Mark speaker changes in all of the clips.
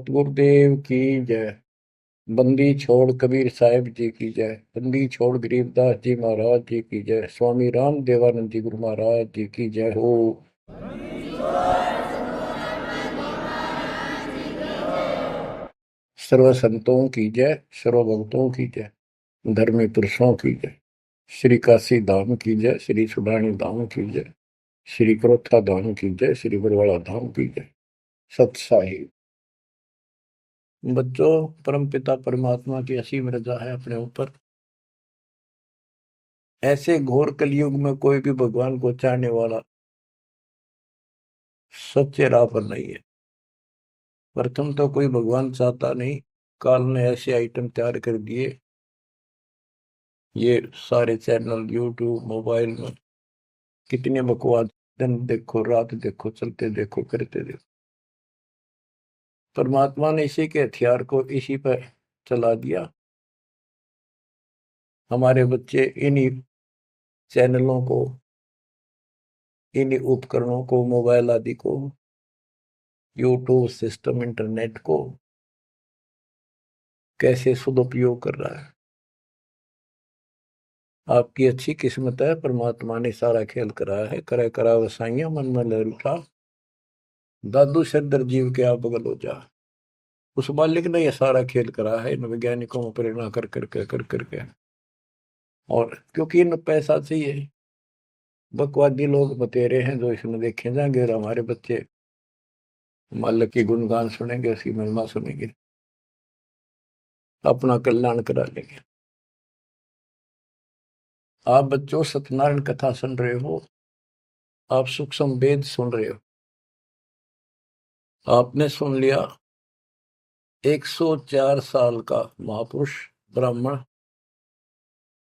Speaker 1: सतगुरुदेव की जय। बंदी छोड़ कबीर साहिब जी की जय। बंदी छोड़ गरीबदास जी महाराज जी की जय। स्वामी राम देवानंद जी गुरु महाराज जी की जय हो। सर्व संतों की जय, सर्व भक्तों की जय, धर्मी पुरुषों की जय। श्री काशी धाम की जय, श्री सुडानी धाम की जय, श्री क्रोथा धाम की जय, श्री बरवाड़ा धाम की जय। सत साहिब। बच्चों, परमपिता परमात्मा की असीम रजा है अपने ऊपर। ऐसे घोर कलयुग में कोई भी भगवान को चाहने वाला सच्चे राह पर नहीं है। प्रथम तो कोई भगवान चाहता नहीं। काल ने ऐसे आइटम तैयार कर दिए, ये सारे चैनल यूट्यूब मोबाइल में कितने बकवास, दिन देखो रात देखो चलते देखो करते देखो। परमात्मा ने इसी के हथियार को इसी पर चला दिया। हमारे बच्चे इन्हीं चैनलों को, इन्हीं उपकरणों को, मोबाइल आदि को, यूट्यूब सिस्टम, इंटरनेट को कैसे सदुपयोग कर रहा है। आपकी अच्छी किस्मत है, परमात्मा ने सारा खेल कराया है। करे करा वसाइया मन में लहर उठा, दादू सदर जीव के आप बगल हो जा। उस मालिक ने यह सारा खेल करा है इन वैज्ञानिकों को प्रेरणा कर करके। और क्योंकि इन पैसा चाहिए, बकवादी लोग बतेरे हैं जो इसमें देखे जाएंगे और हमारे बच्चे मालिक की गुणगान सुनेंगे, उसकी महिमा सुनेंगे, अपना कल्याण करा लेंगे। आप बच्चों सत्यनारायण कथा सुन रहे हो, आप सूक्ष्म वेद सुन रहे हो। आपने सुन लिया 104 साल का महापुरुष ब्राह्मण,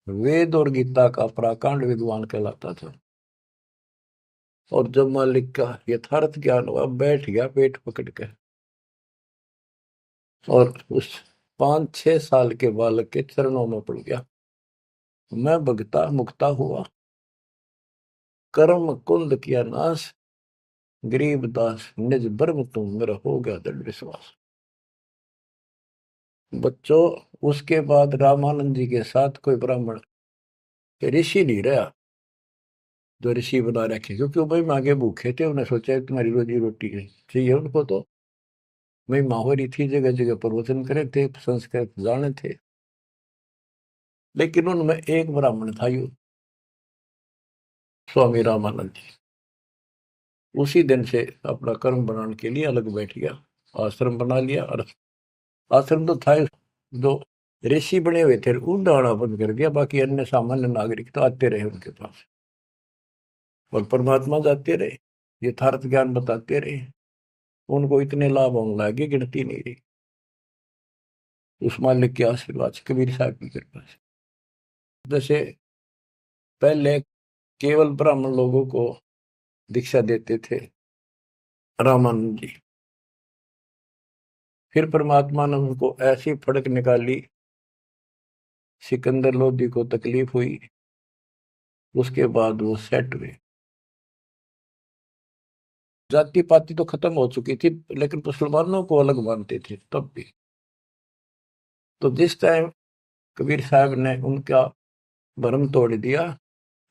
Speaker 1: वेद और गीता का प्राकांड विद्वान कहलाता था। और जब मालिक का यथार्थ ज्ञान हुआ, बैठ गया पेट पकड़ के और उस 5-6 साल के बालक के चरणों में पड़ गया। मैं भगता मुक्ता हुआ, कर्म कुंद किया नाश, गरीब दास निज ब्रह्म तुम, मेरा हो गया दृढ़ विश्वास। बच्चों, उसके बाद रामानंद जी के साथ कोई ब्राह्मण ऋषि नहीं रहा जो ऋषि बना रखे, क्योंकि वो भाई मांगे भूखे थे। उन्हें सोचा तुम्हारी रोजी रोटी चाहिए उनको, तो भाई माहौरी थी, जगह जगह प्रवचन करे थे, संस्कृत जाने थे। लेकिन उनमें एक ब्राह्मण था, यू स्वामी रामानंद जी। उसी दिन से अपना कर्म बनाने के लिए अलग बैठ गया, आश्रम बना लिया। और आश्रम तो था जो ऋषि बने हुए थे, उन आना बंद कर दिया। बाकी अन्य सामान्य नागरिक तो आते रहे उनके पास, और परमात्मा जाते रहे, यथार्थ ज्ञान बताते रहे। उनको इतने लाभ होने लगे, गिनती नहीं रही। उस मालिक के आशीर्वाद से, कबीर साहब की कृपा से। जैसे पहले केवल ब्राह्मण लोगों को दीक्षा देते थे रामानंद जी, फिर परमात्मा ने उनको ऐसी फड़क निकाली, सिकंदर लोधी को तकलीफ हुई, उसके बाद वो सेट हुए। जाति पाति तो खत्म हो चुकी थी, लेकिन मुसलमानों को अलग मानते थे तब भी। तो जिस टाइम कबीर साहब ने उनका भरम तोड़ दिया,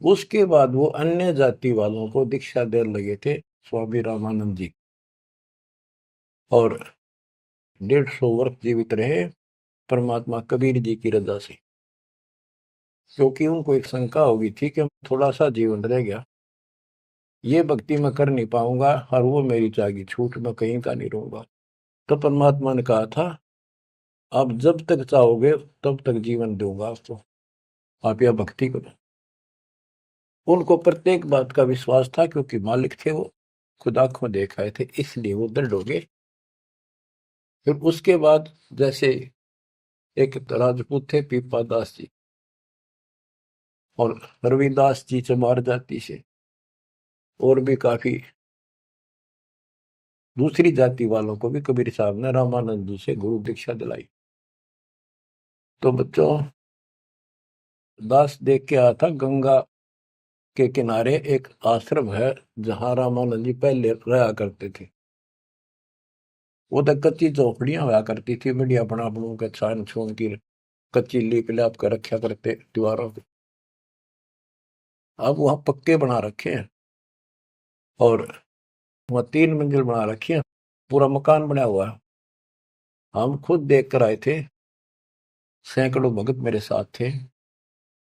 Speaker 1: उसके बाद वो अन्य जाति वालों को दीक्षा देने लगे थे स्वामी रामानंद जी। और 150 वर्ष जीवित रहे परमात्मा कबीर जी की रजा से, क्योंकि उनको एक शंका होगी थी कि थोड़ा सा जीवन रह गया, ये भक्ति मैं कर नहीं पाऊंगा और वो मेरी जागी छूट, मैं कहीं का नहीं रहूंगा। तो परमात्मा ने कहा था, आप जब तक चाहोगे तब तक जीवन दूंगा आपको, आप यह भक्ति करो। उनको प्रत्येक बात का विश्वास था, क्योंकि मालिक थे वो, खुद आंखों देख आए थे, इसलिए वो दृढ़ हो गए। फिर उसके बाद जैसे एक राजपूत थे पीपा दास जी, और रविदास जी चमार जाति से, और भी काफी दूसरी जाति वालों को भी कबीर साहब ने रामानंद जी से गुरु दीक्षा दिलाई। तो बच्चों, दास देख के आया था, गंगा के किनारे एक आश्रम है जहां रामानंद जी पहले रहा करते थे। वो तो कच्ची झोपड़ियां हुआ करती थी, बढ़िया बना बनू के छान छून की कच्ची लीप लाप कर रखा करते दीवारों पे। अब वहां पक्के बना रखे हैं, और वहां 3 मंजिल बना रखी है, पूरा मकान बना हुआ है। हम खुद देख कर आए थे, सैकड़ों भगत मेरे साथ थे।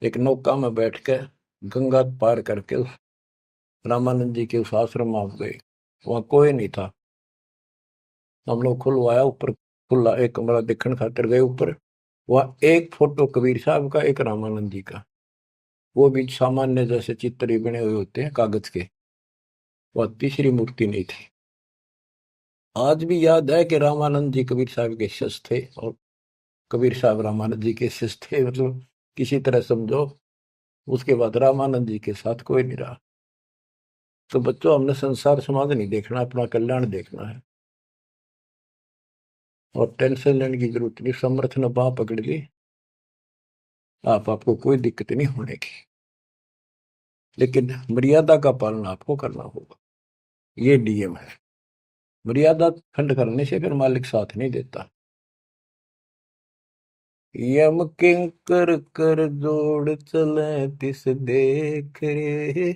Speaker 1: एक नौका में बैठ के गंगा पार करके उस रामानंद जी के उस आश्रम में आप गए। वहां कोई नहीं था। हम लोग खुलवाया ऊपर, खुला एक कमरा देखने खातिर गए ऊपर। वहां एक फोटो कबीर साहब का, एक रामानंद जी का, वो भी सामान्य जैसे चित्र ही बने हुए होते हैं कागज के। वह तीसरी मूर्ति नहीं थी। आज भी याद है कि रामानंद जी कबीर साहब के शिष्य थे, और कबीर साहब रामानंद जी के शिष्य थे, मतलब किसी तरह समझो। उसके बाद रामानंद जी के साथ कोई नहीं रहा। तो बच्चों, हमने संसार समाज नहीं देखना, अपना कल्याण देखना है। और टेंशन लेने की जरूरत नहीं। समर्थ ने बाह पकड़ ली, आपको कोई दिक्कत नहीं होने की। लेकिन मर्यादा का पालन आपको करना होगा, ये नियम है। मर्यादा खंड करने से फिर मालिक साथ नहीं देता। यम किंकर कर जोड़ चले तिस देख रे,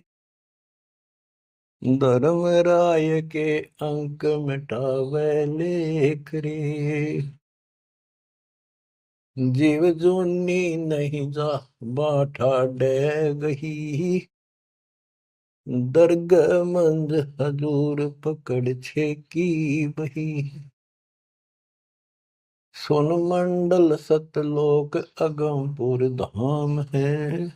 Speaker 1: धर्म राय के अंक मिटावे लेख रे। जीव जूनी नहीं जा बाठा डे गही, दरग मंज हजूर पकड़ छे की बही। सोन मंडल सतलोक अगमपुर धाम है,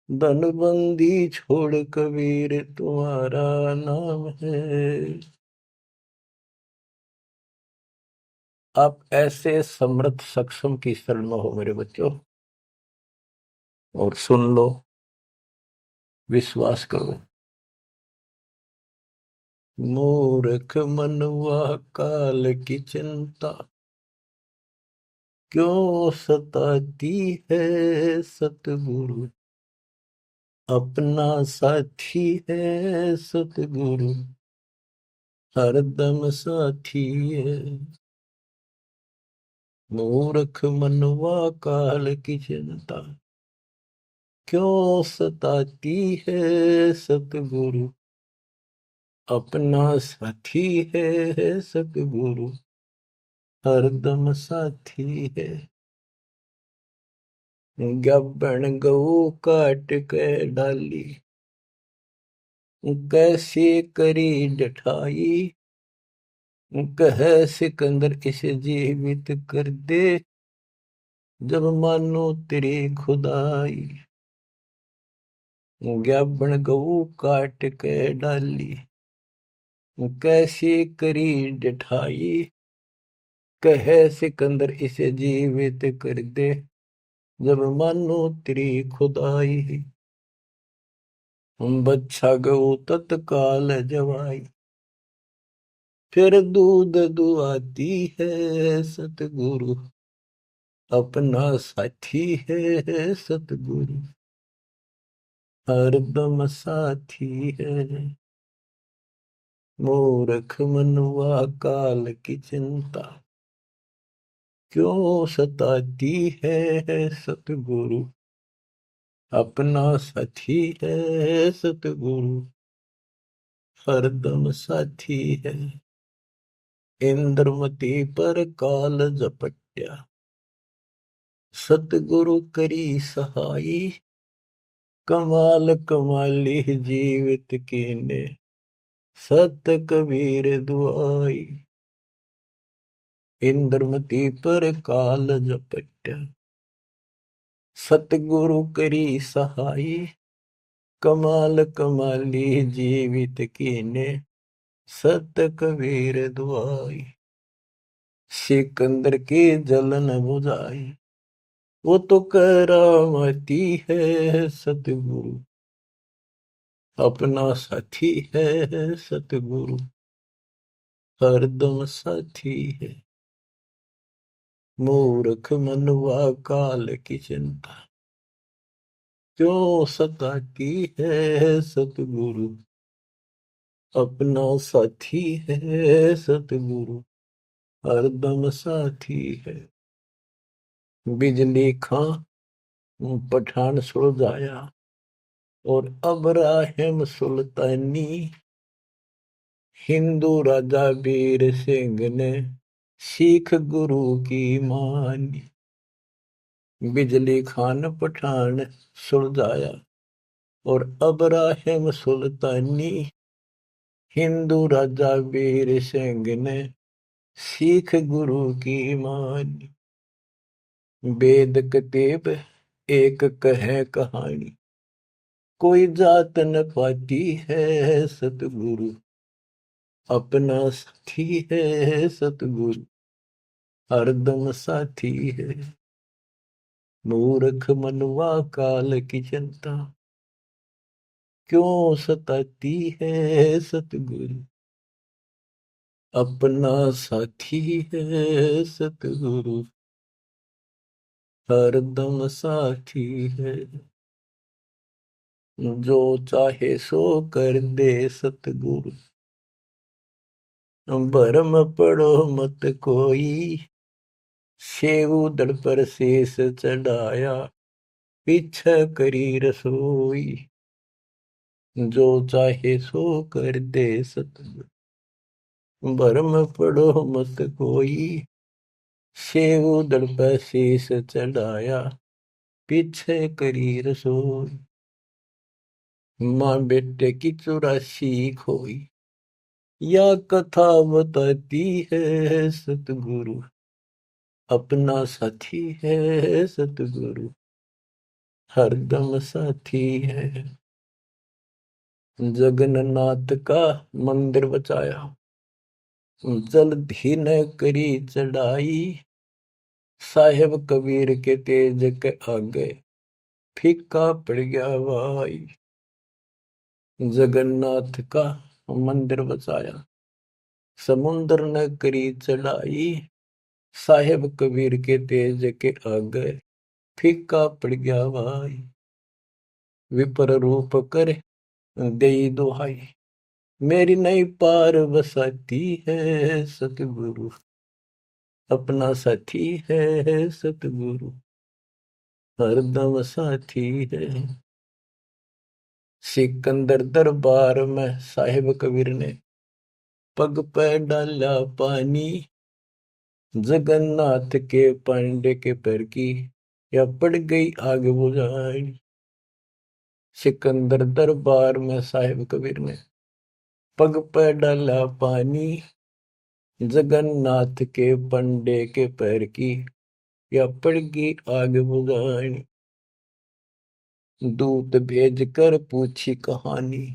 Speaker 1: धनबंदी छोड़ कबीर तुम्हारा नाम है। आप ऐसे समर्थ सक्षम की शरण में हो मेरे बच्चों, और सुन लो, विश्वास करो। मूर्ख मनवा काल की चिंता, क्यों सताती है सतगुरु, अपना साथी है सतगुरु, हरदम साथी है। मूर्ख मनवा काल की चिंता, क्यों सताती है सतगुरु, अपना साथी है सतगुरु, हरदम साथी है। गब्बन गऊ काट के डाली, कैसे करी डठाई, कह सिकंदर इसे जीवित कर दे, जब मानो तेरी खुदाई। गब्बन गऊ काट के डाली, कैसे करी डठाई, कह सिकंदर इसे जीवित कर दे, जब मानो तेरी खुदाई। बच्छा गऊ तत्काल जवाई, फिर दूध दुआती है सतगुरु, अपना साथी है सतगुरु, हरदम साथी है। मूर्ख मनवा काल की चिंता, क्यों सताती है सतगुरु, अपना साथी है सतगुरु, हरदम साथी है। इंद्रमती पर काल झपट्या, सतगुरु करी सहाई, कमाल कमाली जीवित कीने, सत कबीर दुआई। इंद्रमती पर काल झपट्या, सतगुरु करी सहाई, कमाल कमाली जीवित कीने, सत कबीर दुआई। सिकंदर की जलन बुझाई, वो तो करामती है सतगुरु, अपना साथी है सतगुरु, हरदम साथी है। मूर्ख मनवा काल की चिंता, क्यों सताती है सतगुरु, अपना साथी है सतगुरु, हरदम साथी है। बिजली खां पठान सुलझाया, और अब्राहिम सुल्तानी, हिंदू राजा वीर सिंह ने सिख गुरु की मानी। बिजली खान पठान सुलझाया, और अब्राहिम सुल्तानी, हिंदू राजा वीर सिंह ने सिख गुरु की मानी। वेद कतेब एक कहे कहानी, कोई जात न पाती है सतगुरु, अपना साथी है सतगुरु, हरदम साथी है। मूर्ख मनुआ काल की चिंता, क्यों सताती है सतगुरु, अपना साथी है सतगुरु, हरदम साथी है। जो चाहे सो कर दे सतगुरु, भरम पड़ो मत कोई, सेव दड़ पर शेष चढ़ाया, पीछे करी रसोई। जो चाहे सो कर दे सतगुरु, भरम पड़ो मत कोई, सेव दड़ पर शेष चढ़ाया, पीछे करी रसोई। माँ बेटे की 84 खोई, या कथा बताती है सतगुरु, अपना साथी है सतगुरु, हरदम साथी है। जगन्नाथ का मंदिर बचाया, जल्दी न करी चढ़ाई, साहेब कबीर के तेज के आगे फीका पड़ गया भाई। जगन्नाथ का मंदिर बचाया, समुद्र न करी चढ़ाई, साहेब कबीर के तेज के आगे फीका पड़ गया भाई। विपर रूप कर दे दुहाई, मेरी नई पार बसाती है सतगुरु, अपना साथी है सतगुरु, हरदम साथी है। सिकंदर दरबार में साहिब कबीर ने पग पे डाला पानी, जगन्नाथ के पांडे के पैर की या पड़ गई आग बुझाई। सिकंदर दरबार में साहिब कबीर ने पग पे डाला पानी, जगन्नाथ के पंडे के पैर की या पड़ गई आग बुझाई। दूत भेज कर पूछी कहानी,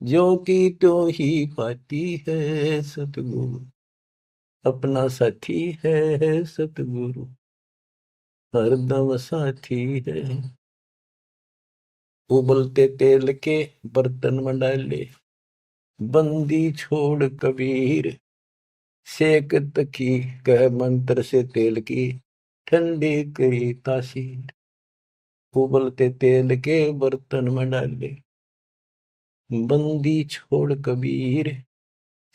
Speaker 1: जो की तो ही पाती है सतगुरु, अपना साथी है सतगुरु, हरदम साथी है। उबलते तेल के बर्तन में डाले, बंदी छोड़ कबीर, सेक तकी कह मंत्र से तेल की, ठंडी करी तासीर। उबलते तेल के बर्तन में डाले, बंदी छोड़ कबीर,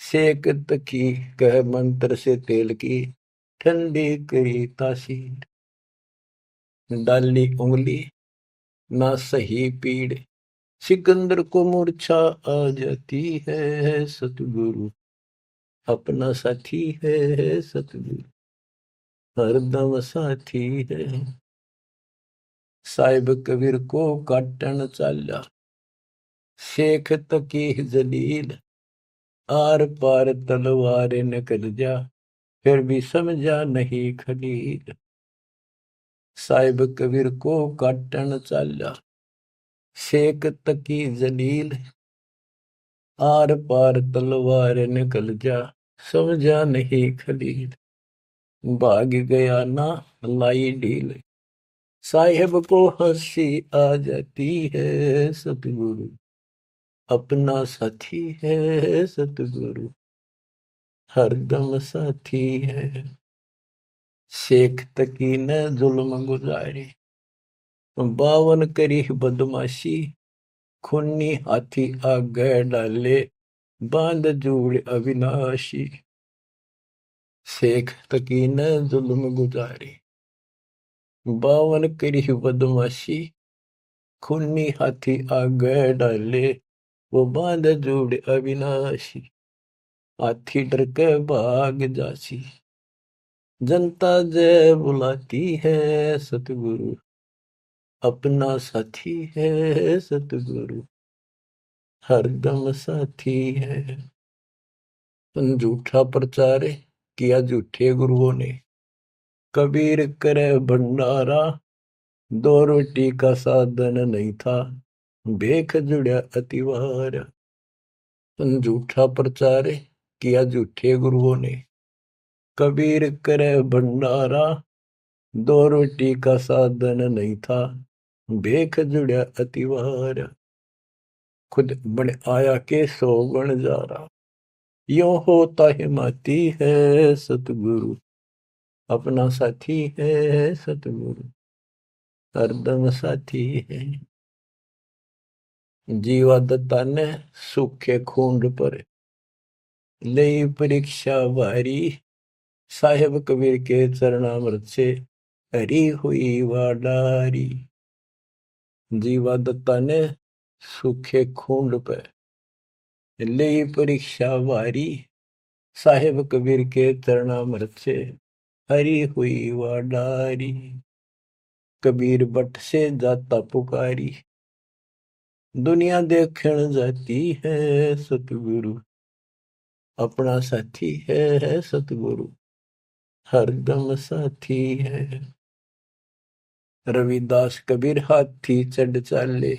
Speaker 1: सेक तकी कह मंत्र से तेल की, ठंडी करी तासीर। डाली उंगली ना सही पीड़, सिकंदर को मूर्छा आ जाती है सतगुरु, अपना साथी है सतगुरु, हरदम साथी है। साहिब कबीर को काटन चाला, शेख तकी जलील, आर पार तलवार निकल जा, फिर भी समझा नहीं खलील। साहिब कबीर को काटन चाला, शेख तकी जलील, आर पार तलवार निकल जा, समझा नहीं खलील। भाग गया ना लाई ढील, साहिब को हंसी आ जाती है सतगुरु, अपना साथी है सतगुरु, हरदम साथी है। शेख तकी ने जुल्म गुजारी, 52 करी बदमाशी, खूनी हाथी आगे डाले, बांध जोड़ अविनाशी, शेख तकी न जुल्म गुजारे, बावन करी बदमाशी, खूनी हाथी आगे डाले, वो बांध जोड़ अविनाशी, हाथी डर के भाग जासी। जनता जय बुलाती है सतगुरु, अपना साथी है सतगुरु, हरदम साथी है। झूठा प्रचार किया झूठे गुरुओं ने, कबीर करे भंडारा, दो रोटी का साधन नहीं था, भेख जुड़िया अतिवार। झूठा प्रचार किया झूठे गुरुओं ने, कबीर करे भंडारा, दो रोटी का साधन नहीं था, भेख जुड़िया अतिवार। खुद बन आया के सो बन जा रहा, यो होता हिमाती है सतगुरु, अपना साथी है सतगुरु, हरदम साथी है। जीवा दत्ता ने सूखे खूंड पर ले परीक्षा भारी, साहेब कबीर के चरणामृत से हरी हुई वाडारी। जीवा दत्ता ने सूखे खूंड पर ले परीक्षा भारी, साहेब कबीर के चरणामृत से हरी हुई वाडारी। कबीर बट से जाता पुकारी, दुनिया देखण जाती है सतगुरु, अपना साथी है सतगुरु, हरदम साथी है। रविदास कबीर हाथी चढ़ चाले,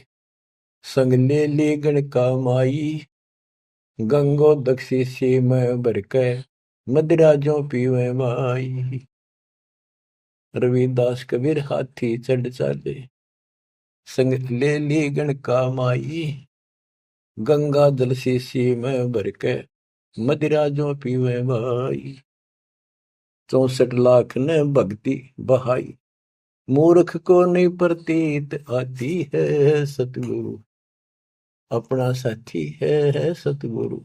Speaker 1: संग ले ली गण का माई, गंगो दक्षी सी में भर के मदिरा जो पीवे माई। रविदास कबीर हाथी चढ़ चाले, संग ले ली गण का माई, गंगा जल शीशी में भर के मदिरा जो पीवे भाई। 64 लाख ने भक्ति बहाई, मूर्ख को नहीं प्रतीत आती है सतगुरु, अपना साथी है सतगुरु,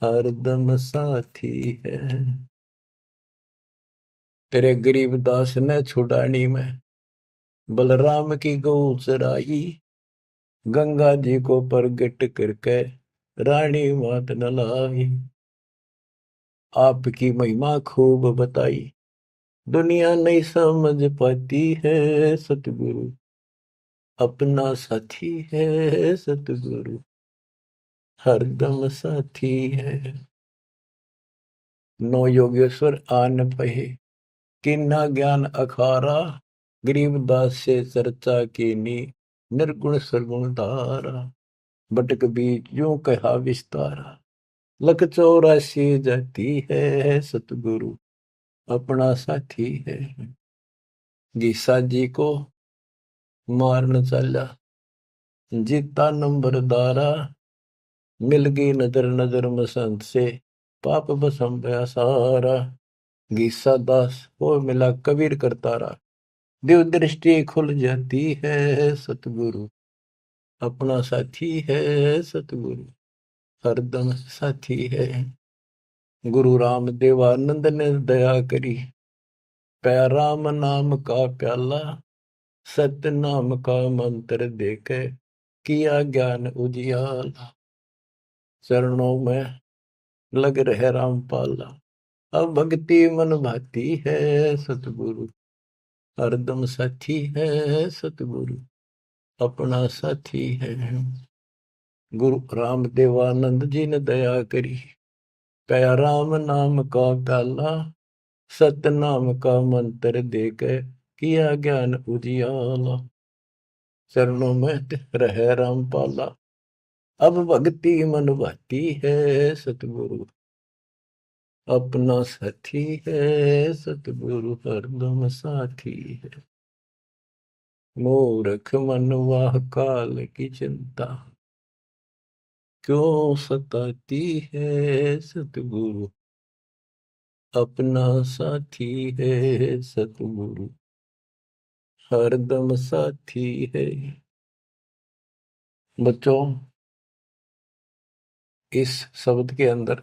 Speaker 1: हरदम साथी है। तेरे गरीब दास ने छुड़ानी में बलराम की गौ चराई, गंगा जी को प्रगट करके रानी मात नलाई। आपकी महिमा खूब बताई, दुनिया नहीं समझ पाती है सतगुरु, अपना साथी है सतगुरु, हरदम साथी है। नो योगेश्वर आन पहे, किन्ना ज्ञान अखारा, गरीबदास से चर्चा कीनी, निर्गुण सरगुण धारा। बटक बीच यूं कहा विस्तारा, लख 84 जाती है सतगुरु, अपना साथी है। गीसा जी को मारन चला, जीता नंबरदारा, मिल गई नजर नजर मसंत से, पाप बसम गया सारा। गीसा दास वो मिला कबीर करतारा, दिव दृष्टि खुल जाती है सतगुरु, अपना साथी है सतगुरु, हरदम साथी है। गुरु राम देवानंद ने दया करी, पै राम नाम का प्याला, सत्य नाम का मंत्र देके किया ज्ञान उजियाला। चरणों में लग रहे रामपाला, अब भक्ति मन भाती है सतगुरु, हरदम साथी है सतगुरु, अपना साथी है। गुरु राम देवानंद जी ने दया करी, कया राम नाम का प्याला, सत्य नाम का मंत्र देकर किया ज्ञान उजियाला। चरणों में रहे रामपाला, अब भक्ति मन भाती है सतगुरु, अपना साथी है सतगुरु, हरदम साथी है। मूर्ख मनवा काल की चिंता, क्यों सताती है सतगुरु, अपना साथी है सतगुरु, हरदम साथी है। बच्चों, इस शब्द के अंदर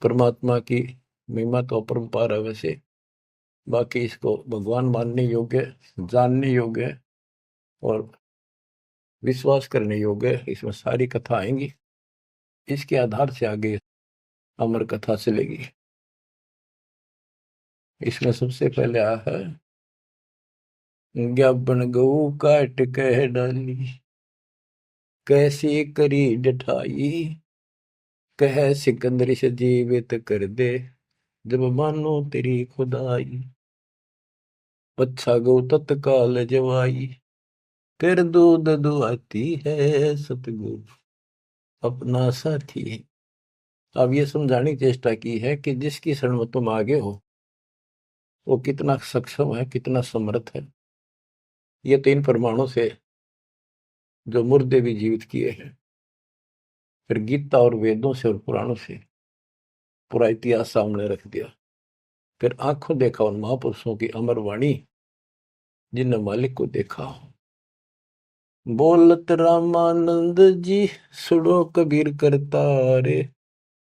Speaker 1: परमात्मा की महिमा तो अपरंपार है वैसे, बाकी इसको भगवान मानने योग्य, जानने योग्य और विश्वास करने योग्य, इसमें सारी कथा आएंगी। इसके आधार से आगे अमर कथा चलेगी। इसमें सबसे पहले आया है ज्ञापन गऊ काट कह डाली, कैसी करी जठाई, कह सिकंदर से जीवित कर दे, जब मानो तेरी खुदाई, पच्छा गौ तत्काल जवाई, फिर दूध दुआती है सतगुरु अपना साथी। अब ये समझाने की चेष्टा की है कि जिसकी शरण में तुम आगे हो वो कितना सक्षम है, कितना समर्थ है। ये 3 प्रमाणों से जो मुर्दे भी जीवित किए हैं, फिर गीता और वेदों से और पुराणों से पूरा इतिहास सामने रख दिया, फिर आंखों देखा उन महापुरुषों की अमर वाणी जिनने मालिक को देखा। बोलत रामानंद जी सुनो कबीर करता रे,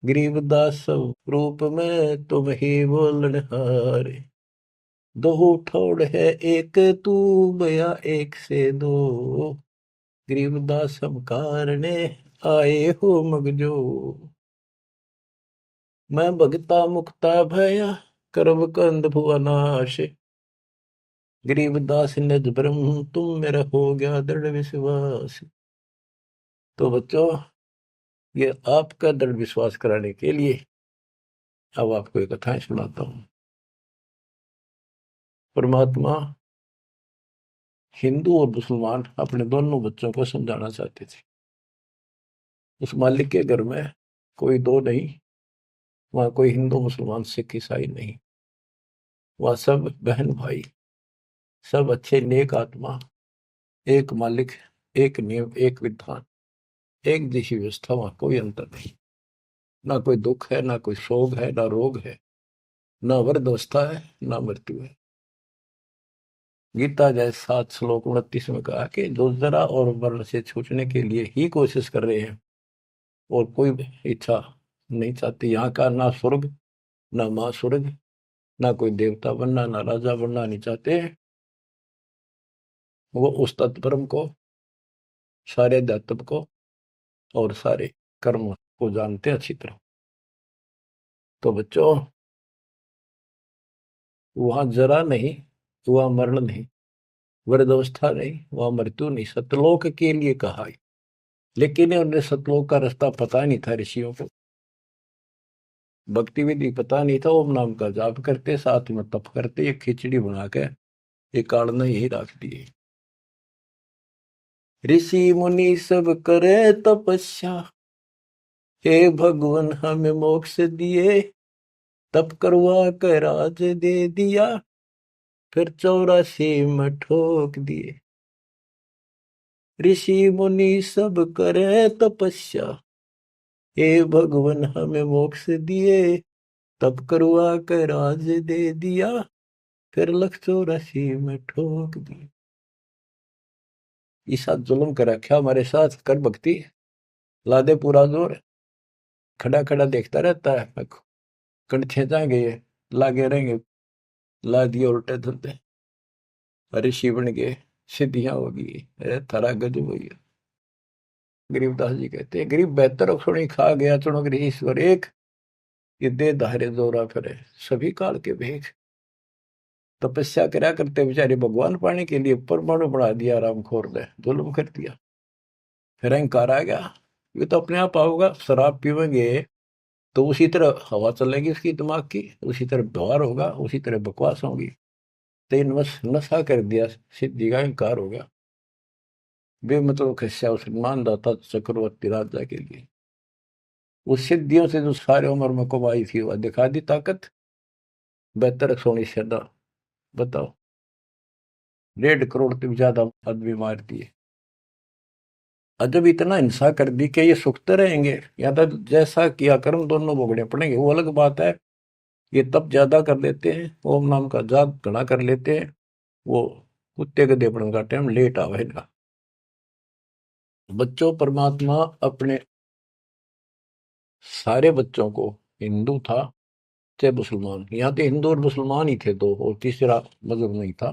Speaker 1: गरीबदास रूप में तुम ही बोलनहारे, दो ठोड़ है एक तू बया एक से दो, गरीबदास हम कारणे आए हो मगजो, मैं भगता मुक्ता भया करब कंद भुवनाश, गरीबदास निज ब्रह्म तुम मेरा हो गया दृढ़ विश्वास। तो बच्चों, ये आपका दृढ़ विश्वास कराने के लिए अब आपको एक कथाएं सुनाता हूं। परमात्मा हिंदू और मुसलमान अपने दोनों बच्चों को समझाना चाहते थे। उस मालिक के घर में कोई दो नहीं, वहां कोई हिंदू मुसलमान सिख ईसाई नहीं, वह सब बहन भाई, सब अच्छे नेक आत्मा, एक मालिक, एक नियम, एक विधान, एक जैसी व्यवस्था, वहां कोई अंतर नहीं। ना कोई दुख है, ना कोई शोक है, ना रोग है, ना वृद्धावस्था है, ना मृत्यु है। गीता जय 7 श्लोक 29 में कहा कि जो जरा और मरण से छूटने के लिए ही कोशिश कर रहे हैं और कोई इच्छा नहीं चाहती, यहाँ का ना स्वर्ग, ना माँ स्वर्ग, ना कोई देवता बनना, ना राजा बनना नहीं चाहते, वो उस तत्परम को, सारे अध्यात्म को और सारे कर्म को जानते अच्छी तरह। तो बच्चों, वहां जरा नहीं, वहां मरण नहीं, वृद्धावस्था नहीं, वहां मृत्यु नहीं, सतलोक के लिए कहा है। लेकिन उन्हें सतलोक का रास्ता पता नहीं था ऋषियों को, भक्ति विधि पता नहीं था। ओम नाम का जाप करते, साथ में तप करते, एक खिचड़ी बना के एक काढ़ना यही रख दिए। ऋषि मुनि सब करे तपस्या, हे भगवान हमें मोक्ष दिए, तप करवा कर राज दे दिया, फिर 84 में ठोक दिए। ऋषि मुनि सब करे तपस्या, हे भगवान हमें मोक्ष दिए, तप करवा कर राज दे दिया, फिर 184 में ठोक दिए। इस साथ जुल्म कर रखा हमारे साथ, कर भक्ति, ला दे पूरा जोर, खड़ा खड़ा देखता रहता है, कंठे जाएंगे ये, लागे रहेंगे, ला दिए उल्टे धंधे, ऋषि बन गए, सिद्धियां होगी, अरे थारा गजब हुई। गरीबदास जी कहते हैं, गरीब बेहतर अक्षणी खा गया चुनो गृह ईश्वर एक, ये दे धारे जोरा फिरे सभी काल के भेख। तपस्या करा करते बेचारे भगवान पाने के लिए परमाणु बढ़ा दिया, राम खोर ने जुल्म कर दिया, फिर अहंकार आ गया, ये तो अपने आप आओगा। शराब पीवेंगे तो उसी तरह हवा चलेगी उसकी दिमाग की, उसी तरह व्यवहार होगा, उसी तरह बकवास होगी। तीन बस नशा कर दिया, सिद्धि का अहंकार हो गया, बेमतलब खस्या उस मानदाता चक्रवर्ती राजा के लिए। उस सिद्धियों से जो सारे उम्र में कमाई थी वह दिखा दी ताकत, बेहतर सोनी सदा। बताओ, 1.5 करोड़ से ज्यादा आदमी मार दिए। जब इतना हिंसा कर दी कि ये सुखते रहेंगे या तो जैसा किया कर्म दोनों भोगने पड़ेंगे, वो अलग बात है। ये तब ज्यादा कर लेते हैं, ओम नाम का जाप घना कर लेते हैं, वो कुत्ते गधे पड़न का टाइम लेट आवेगा। बच्चों, परमात्मा अपने सारे बच्चों को, हिंदू था चाहे मुसलमान, यहाँ तो हिंदू और मुसलमान ही थे दो, और तीसरा मजहब नहीं था।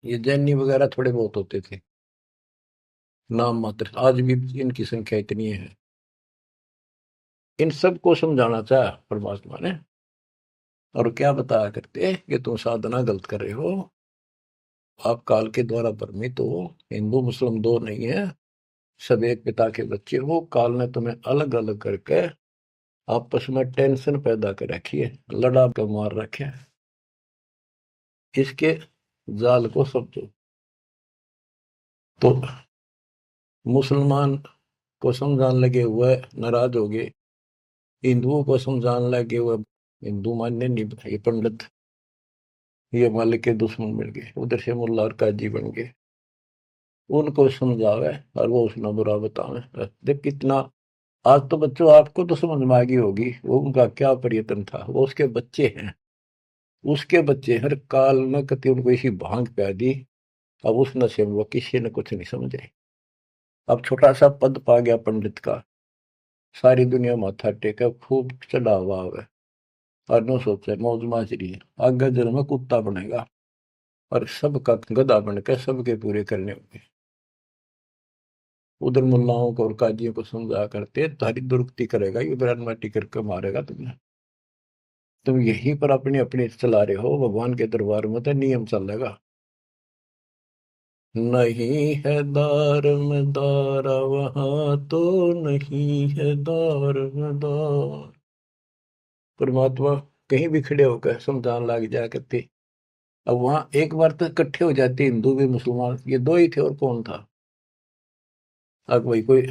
Speaker 1: ये जैनी वगैरह थोड़े बहुत होते थे, नाम मात्र, आज भी इनकी संख्या इतनी है। इन सबको समझाना चाहा परमात्मा ने, और क्या बताया करते कि तुम साधना गलत कर रहे हो, आप काल के द्वारा भ्रमित हो, हिंदू मुस्लिम दो नहीं है, सब एक पिता के बच्चे हो, काल ने तुम्हें अलग अलग करके आपस में टेंशन पैदा कर रखी है, लड़ा कर मार रखे है। इसके जाल को समझो। तो मुसलमान को समझाने लगे हुए नाराज हो गए, हिंदुओं को समझाने लगे हुए हिंदू मानने नहीं, ये पंडित, ये मालिक के दुश्मन बन गए, उधर से मुल्ला और काजी बन गए, उनको समझावे और वो उसने बुरा बतावे। देख कितना, आज तो बच्चों आपको तो समझ में आ गई होगी वो उनका क्या प्रयत्न था, वो उसके बच्चे हैं, उसके बच्चे हर काल में कति उनको इसी भांग पे दी। अब उस नशे में वो किसी ने कुछ नहीं समझे। अब छोटा सा पद पा गया पंडित का, सारी दुनिया माथा टेका, खूब चढ़ा हुआ है, और नो सोचे मौज माजरी है, आगे जन्म में कुत्ता बनेगा और सबका गधा बनकर सबके पूरे करने होंगे। उधर मुल्लाओं को और काजियों को समझा करते तारी दुरुक्ति करेगा, ये ब्रांड माटी करके मारेगा तुम्हें, तुम यहीं पर अपने अपने चला रहे हो, भगवान के दरबार में तो नियम चलेगा। नहीं है दार में दारा वहां तो, नहीं है दार में दार। परमात्मा कहीं भी खड़े होकर समझाने लग जाया करते। अब वहां एक बार तो इकट्ठे हो जाते हिंदू भी मुसलमान, ये दो ही थे और कौन था। अब भाई कोई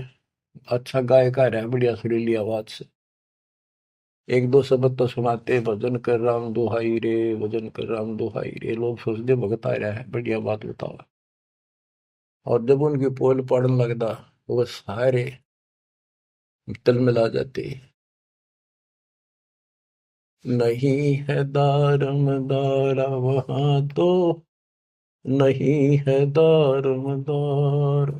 Speaker 1: अच्छा गायक आ रहा है बढ़िया सुरीली आवाज से, एक दो शब्द तो सुनाते, भजन कर राम दुहाई रे, भजन कर राम दुहाई रे, लोग सोचते भगत आ रहा है, बढ़िया बात बताओ। और जब उनकी पोल पड़ने लगता, वो सारे तल मिला जाते। नहीं है दारम दारा वहां तो, नहीं है दारम दार।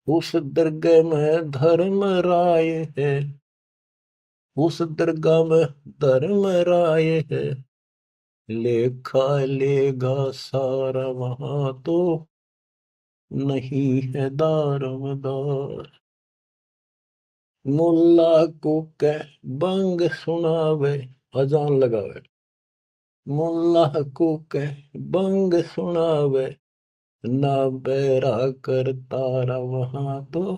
Speaker 1: उस दरगाह में धर्म राय है, उस दरगाह में धर्म राय है, लेखा लेगा सारा वहां तो, नहीं है दारोमदार। मुल्ला को कह बंग सुनावे, अजान लगावे, मुल्ला को कह बंग सुनावे, ना बैरा कर तारा वहां तो,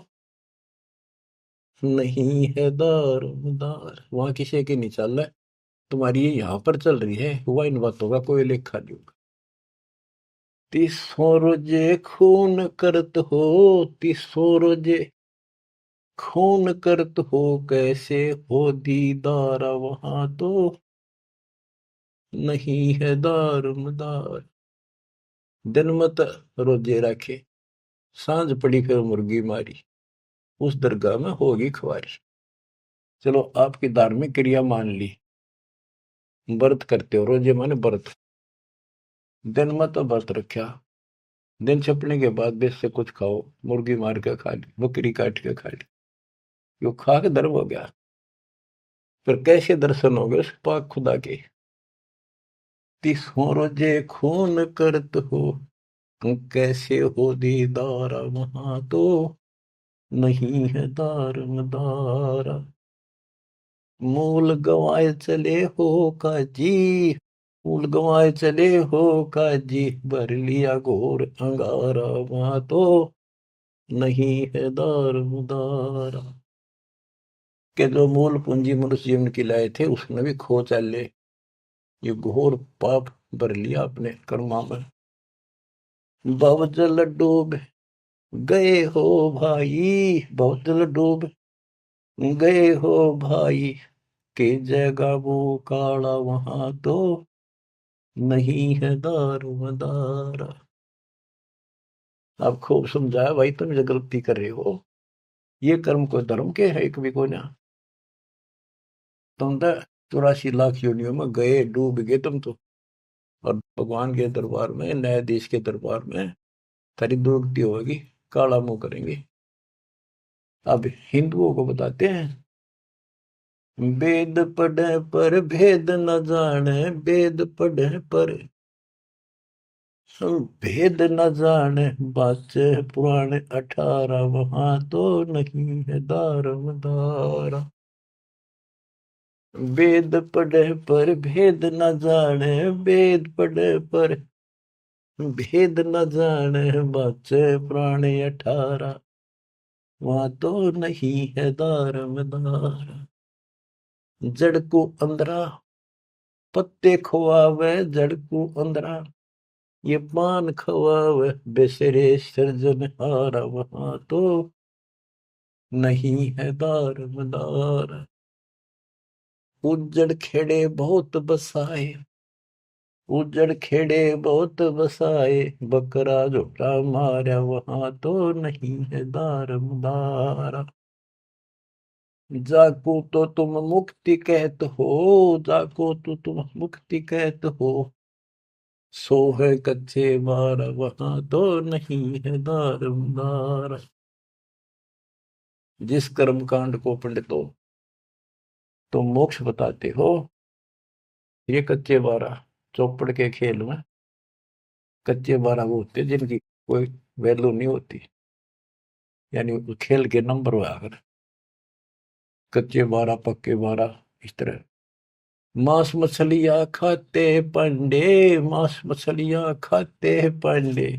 Speaker 1: नहीं है दारोमदार। वहां किसी की नहीं चल रहा है, तुम्हारी ये यहाँ पर चल रही है, हुआ इन बातों का कोई लेखा नहीं होगा। तीसों रोजे खून करत हो, तीसों रोजे खून करत हो, कैसे हो दीदार वहां तो, नहीं है दारमदार। दिन मत रोजे रखे, सांझ पड़ी फिर मुर्गी मारी, उस दरगाह में होगी खुआरी। चलो आपकी धार्मिक क्रिया मान ली, व्रत करते हो, रोजे माने व्रत, दिन मत व्रत रखा, दिन छपने के बाद बेस से कुछ खाओ, मुर्गी मार के खा ली, बकरी काट के खा ली, यो खा के धर्म हो गया। फिर कैसे दर्शन हो गए उस पाक खुदा के। तीसों रोजे खून करत हो, कैसे हो दीदार वहां तो, नहीं है दारमदार। मूल गंवाए चले हो काजी, मूल गंवाए चले हो काजी, भर लिया घोर अंगारा वहां तो, नहीं है दारमदार। के जो मूल पूंजी मनुष्य जीवन की लाए थे उसने भी खो चले, ये घोर पाप भर लिया अपने कर्मा में। भवजल डूब गए हो भाई, भवजल डूब गए हो भाई, के जगह वो काला वहां तो, नहीं है दारोमदार। आप खूब समझाया भाई, तुम ये गलती कर रहे हो, ये कर्म को धर्म के है कभी को ना, तुम तो 84 लाख योनियों में गए, डूब गए तुम तो, और भगवान के दरबार में, न्यायाधीश के दरबार में थारी दुर्गति होगी, काला मुंह करेंगे। अब हिंदुओं को बताते हैं, वेद पढ़े पर भेद न जाने, वेद पढ़े पर भेद न जाने, बाचे पुराने 18, वहां तो नहीं है दारमदारा। वेद पढ़े पर भेद न जाने, वेद पढ़े पर भेद न जाने, बाचे पुराने 18, वहां तो नहीं है दारमदारा। जड़ को अंदरा पत्ते खुआवे, जड़ को अंदरा ये पान खवावे, बेसरे सृजनहारा, वहां तो नहीं है दारमदार। उजड़ खेड़े बहुत बसाए, उजड़ खेड़े बहुत बसाए, बकरा झोटा मारा, वहां तो नहीं है दारमदार। जाको तो तुम मुक्ति कहत हो, जाको तो तुम मुक्ति कहत हो, सो है कच्चे बार, वहां तो नहीं है दारमदार। जिस कर्म कांड को पंडितो तुम मोक्ष बताते हो, ये कच्चे बारह चौपड़ के खेल में कच्चे बारह वो होते जिनकी कोई वैल्यू नहीं होती, यानी खेल के नंबर हुआ कर कच्चे बारह पक्के बारह इस तरह। मांस मछलियां खाते पंडे, मांस मछलियां खाते पंडे,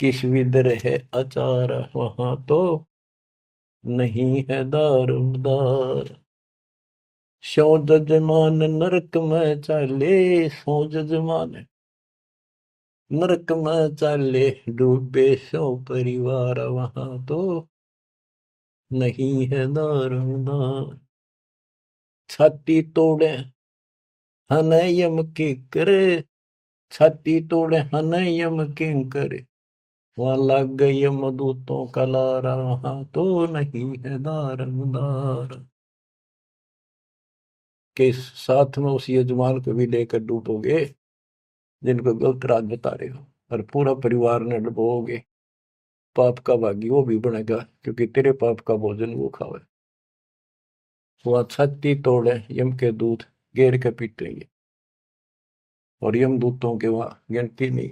Speaker 1: किस विदर है अचार, वहां तो नहीं है दारमदार। सो जजमान नरक में चाले, सो जजमान नरक में चाले, डूबे सो परिवार, वहां तो नहीं है दारमदार। छाती तोड़े हने यम की करे, छाती तोड़े हने यम की करे, वहां लग गई यमदूतों का लारा, वहां तो नहीं है दारमदार। के साथ में उस यजमान को भी लेकर डूबोगे जिनको गलत रात बता रहे हो, और पूरा परिवार ने डुबोगे, पाप का भागी वो भी बनेगा, क्योंकि तेरे पाप का भोजन वो खावे। वह छाती तोड़े यम के दूत घेर के पीटेंगे, और यम दूतों के वहां गिनती नहीं,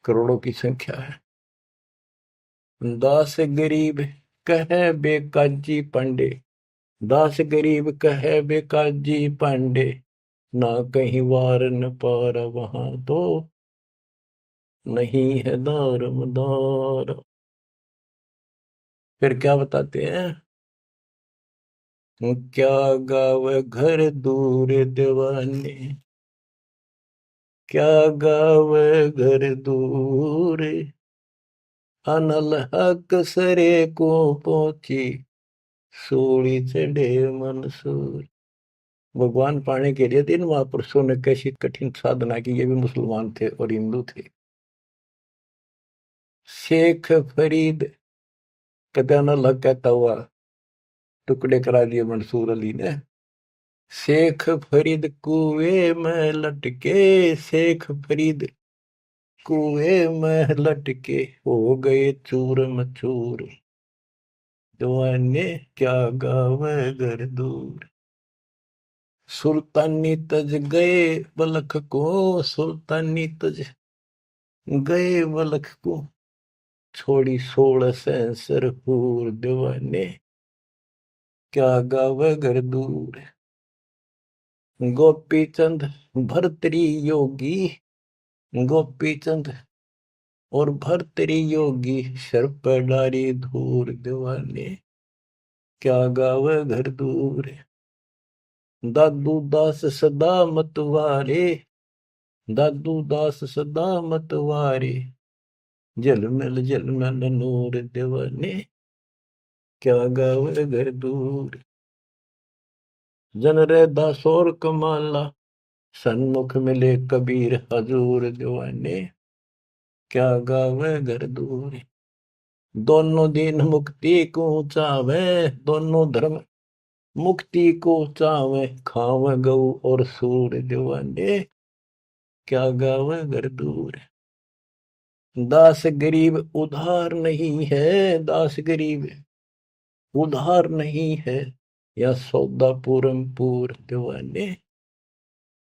Speaker 1: करोड़ों की संख्या है। दास गरीब कहे बेकाजी पांडे, दास गरीब कहे बेकाजी पांडे, ना कहीं वार न पार, वहां तो नहीं है दारमदार। फिर क्या बताते हैं, क्या गावे घर दूर दीवाने, क्या गावे घर दूर, अनल हक सरे को पहुंची, सूली चढ़े मंसूर। भगवान पाने के लिए 3 महापुरुषों ने कैसी कठिन साधना की, ये भी मुसलमान थे और हिंदू थे। शेख फरीद कदन लग कहता हुआ टुकड़े करा दिए मंसूर अली ने। शेख फरीद कुएं में लटके, शेख फरीद कुएं में लटके, हो गए चूर मचूर, जवाने क्या गावे घर दूर। सुल्तानी तज गए बलख को, सुल्तानी तज गए बलख को, छोड़ी 16 सेंसर हूर, दीवाने क्या गावे घर दूर। गोपी चंद भरतरी योगी, गोपी चंद और भरतरी योगी, सर पर डारी धूर, दीवाने क्या गावे घर दूर। दादू दास सदा मतवारे, दादू दास सदा मतवारे, जलमल नूर, दीवाने क्या गावे घर दूर। जन रे दासोर कमाला, सन्मुख मिले कबीर हजूर, दीवाने क्या गावे घर दूर। दोनों दिन मुक्ति को चावे, दोनों धर्म मुक्ति को चावे, खावे गऊ और सूर, दीवाने क्या गावे घर दूर। दास गरीब उधार नहीं है, दास गरीब उधार नहीं है या सौदा पूरम पूर दीवाने,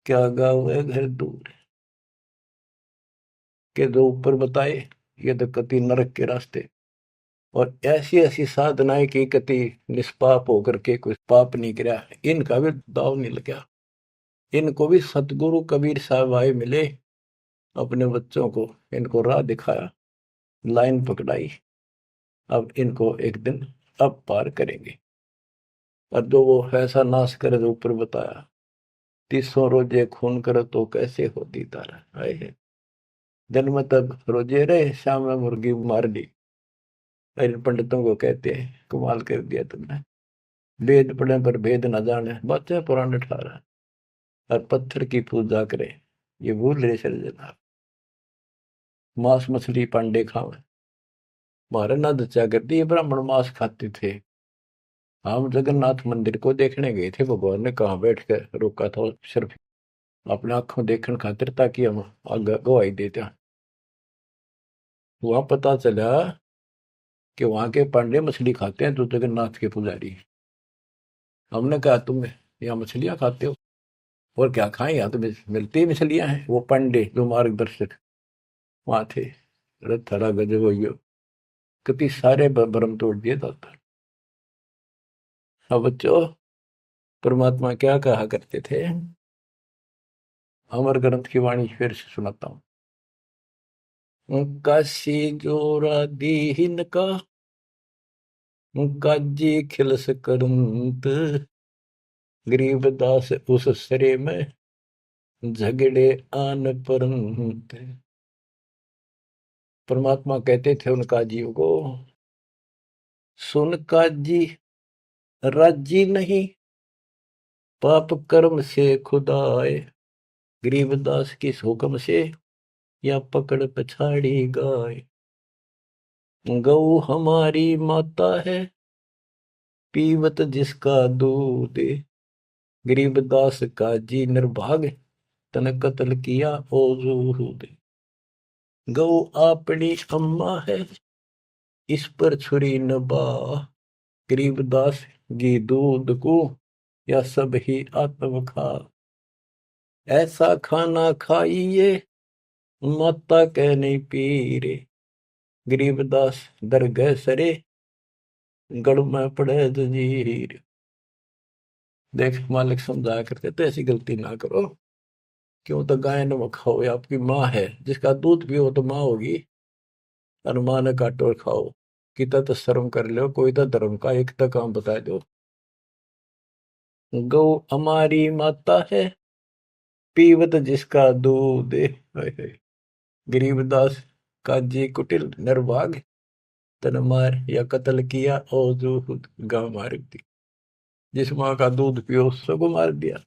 Speaker 1: क्या गावे घर दूर। के जो ऊपर बताए ये तो कति नरक के रास्ते, और ऐसी ऐसी साधनाएं की कति निष्पाप होकर के कुछ पाप नहीं किया, इनका भी दाव नहीं लगा। इनको भी सतगुरु कबीर साहब आए मिले, अपने बच्चों को इनको राह दिखाया, लाइन पकड़ाई, अब इनको एक दिन अब पार करेंगे। और जो वो ऐसा नाश करे जो ऊपर बताया, 300 रोजे खून करे तो कैसे हो दीदार आए है। जन्म तब रोजे रहे, शाम में मुर्गी मार ली। इन पंडितों को कहते हैं कमाल कर दिया तुमने, वेद पढ़े पर भेद न जाने, बातें पुराने ठारा, और पत्थर की पूजा करे, ये भूल रहे सर्जना। मांस मछली पांडे खावे, हमारे ना दचा करती, ये ब्राह्मण मांस खाते थे। हम जगन्नाथ मंदिर को देखने गए थे, भगवान ने कहाँ बैठ कर रोका था, सिर्फ अपने आंखों देखने खातिर, ताकि हम आगे गवाही देते। वहां पता चला कि वहां के पांडे मछली खाते हैं, तो जगन्नाथ के पुजारी। हमने कहा तुम यहाँ मछलियां खाते हो, और क्या खाएं, यहाँ तो मिलती ही मछलियां हैं। वो पंडे जो मार्गदर्शक वहां थे, अरे थोड़ा गजब हो गया, कितनी सारे भरम तोड़ दिए था। अब बच्चों, परमात्मा क्या कहा करते थे, अमर ग्रंथ की वाणी फिर से सुनाता हूँ। काशी जोरा दीन का, काजी खिलस करंत, गरीबदास उस सरे में, झगड़े आन परंत। परमात्मा कहते थे उन काजियों को, सुन काजी राजी नहीं, पाप कर्म से खुदाए, गरीबदास किस हुक्म से, या पकड़ पछाड़ी गाय। गौ हमारी माता है, पीवत जिसका दूध, गरीबदास का जी निर्भाग, तन कत्ल किया ओ जूद। गौ अपनी अम्मा है, इस पर छुरी न बा, गरीबदास जी दूध को, या सब ही आत्म खा। ऐसा खाना खाइए, माता कह नहीं पीरे, गरीबदास दरगह सरे, गढ़ में पड़े जंजीर। देख मालिक समझाया करते तो ऐसी गलती ना करो, क्यों तो गाय नमक खाओ, या आपकी माँ है, जिसका दूध पियो तो माँ होगी, और माँ ने काटो और खाओ। कितना तो शर्म कर लो, कोई तो धर्म का एक तो काम बता दो। गौ हमारी माता है, पीवत जिसका दूध, गरीबदास काजी कुटिल निर्भाग, तन मार या कत्ल किया और जो गांव मार दी। जिस माँ का दूध पियो उसको मार दिया।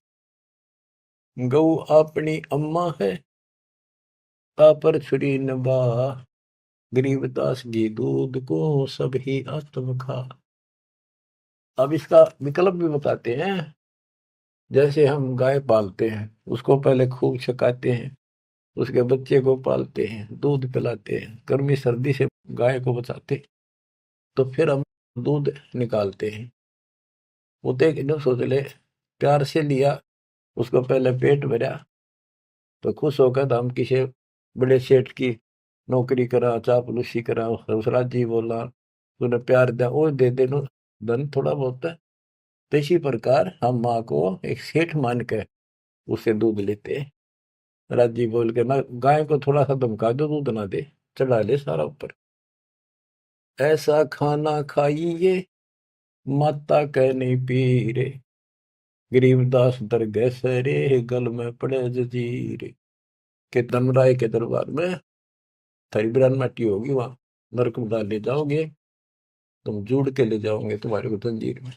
Speaker 1: गौ अपनी अम्मा है, पर छुरी नबा, गरीबदास जी दूध को, सब ही आत्म खा। अब इसका विकल्प भी बताते हैं। जैसे हम गाय पालते हैं, उसको पहले खूब छकाते हैं, उसके बच्चे को पालते हैं, दूध पिलाते हैं, गर्मी सर्दी से गाय को बचाते, तो फिर हम दूध निकालते हैं। वो देख लो, सोच ले, प्यार से लिया, उसको पहले पेट भरा, तो खुश होकर तो हम किसी बड़े सेठ की नौकरी करा, चापलूसी करा, दूसरा जी बोला, तूने प्यार दिया, वो दे दे नो धन थोड़ा बहुत है। तो इसी प्रकार हम माँ को एक सेठ मान के उससे दूध लेते हैं। राजी बोल के ना, गाय को थोड़ा सा धमका दो, दूध ना दे, चढ़ा ले सारा ऊपर। ऐसा खाना खाइए, माता कह नहीं पी रे, गरीबदास दरगह सरे, गल में पड़े जंजीर। के धर्मराय के दरबार में थारी बिरान माटी होगी, वहां नरक में डाल ले जाओगे, तुम जुड़ के ले जाओगे तुम्हारे को जंजीर में।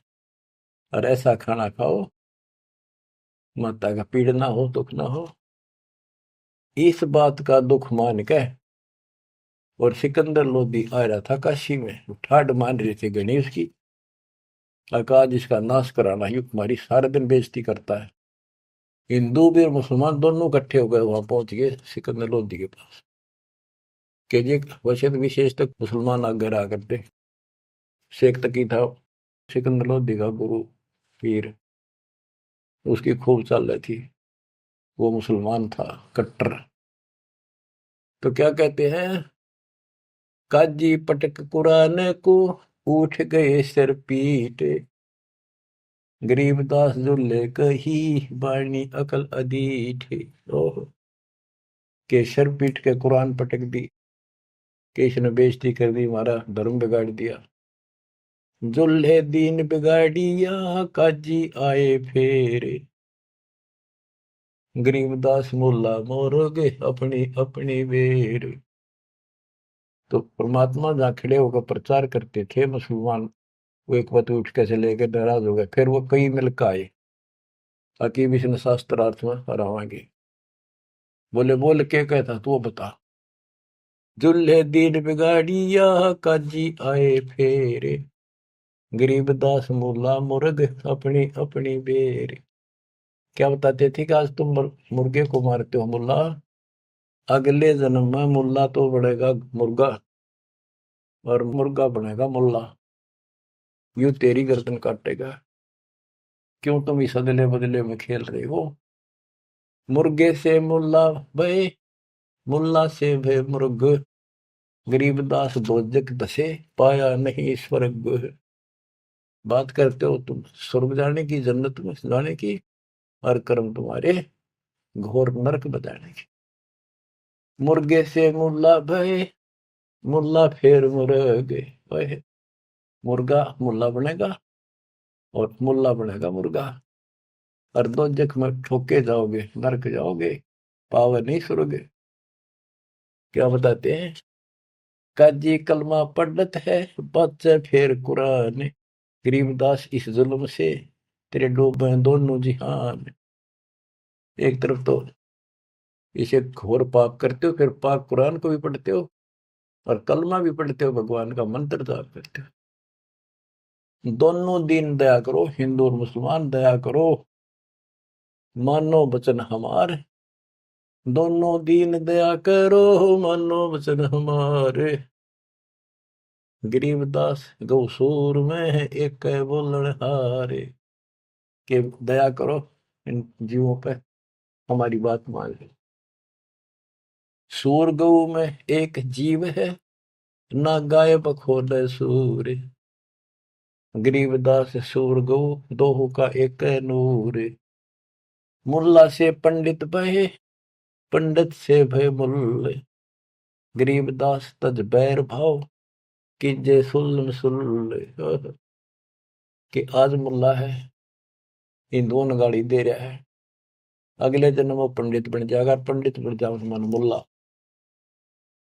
Speaker 1: और ऐसा खाना खाओ, माता का पीड़ ना हो, दुख ना हो। इस बात का दुख मान के, और सिकंदर लोधी आ रहा था काशी में, ठाड मान रहे थे गणेश की, अकाज इसका नाश कराना, ये तुम्हारी सारा दिन बेइज्जती करता है। हिंदू भी और मुसलमान दोनों इकट्ठे हो गए, वहां पहुंच गए सिकंदर लोधी के पास, कि ये वैसे तो विशेष तक मुसलमान आगे रहा करते, शेख तकी था सिकंदर लोधी का गुरु पीर, उसकी खूब चाल रही थी। वो मुसलमान था कट्टर। तो क्या कहते हैं, काजी पटक कुरान को, उठ गए सिर पीट, गरीबदास जुल्ले कही, बाणी अकल अदीठ। ओह, के सर पीट के कुरान पटक दी, केश ने बेइज्जती कर दी, हमारा धर्म बिगाड़ दिया। जुल्हे दीन बिगाड़िया, काजी आए फेरे, गरीबदास मुल्ला मोरोगे अपनी अपनी बेर। तो परमात्मा जहाँ खड़े होकर प्रचार करते थे मुसलमान, वो एक बात उठ के चले गए, नाराज हो गए। फिर वो कई मिलकर आए, ताकि विष्णु शास्त्रार्थ में हरावाएंगे। बोले बोल के कहता तू बता। जुल्हे दीन बिगाड़िया, काजी आए फेरे, गरीबदास मुल्ला मुर्ग अपनी अपनी बेर। क्या बताते थे कि आज तुम मुर्गे को मारते हो मुल्ला, अगले जन्म में मुल्ला तो बनेगा मुर्गा, और मुर्गा बनेगा मुल्ला, यूं तेरी गर्दन काटेगा। क्यों तुम इस अदले बदले में खेल रहे हो। मुर्गे से मुल्ला भय, मुल्ला से भय मुर्ग, गरीबदास दोजक दसे, पाया नहीं स्वर्ग। बात करते हो तुम स्वर्ग जाने की, जन्नत में जाने की, और कर्म तुम्हारे घोर नरक बताने की। मुर्गे से मुल्ला भय, मुल्ला फिर मुर्ग भय, मुर्गा मुल्ला बनेगा और मुल्ला बनेगा मुर्गा, और दोजक में ठोके जाओगे, नरक जाओगे, पावर नहीं स्वर्ग। क्या बताते हैं, काजी कलमा पढ़त है, बच्चे फिर कुरान, गरीबदास इस जुल्म से तेरे डूबे दोनों जिहान। एक तरफ तो इसे घोर पाप करते हो, फिर पाक कुरान को भी पढ़ते हो, और कलमा भी पढ़ते हो, भगवान का मंत्र जाप करते हो। दोनों दिन दया करो, हिंदू और मुसलमान दया करो, मानो वचन हमार, दोनों दीन दया करो, मानो वचन हमारे। गरीबदास गौसूर में है एक बोलन हारे, के दया करो इन जीवों पे, हमारी बात मान लो। सूर गौ में एक जीव है, ना गाय बखोले सूर, गरीबदास सूर गौ दोहू का एक नूर। मुल्ला से पंडित भय, पंडित से भय मुल्ले, गरीबदास तज बैर भाव, कीजे सुल्ल सुल्ले। कि आज मुल्ला है, हिंदुओं ने गाली दे रहा है, अगले जन्म वो पंडित बन जाएगा, पंडित बन जाओ मुसलमान मुल्ला,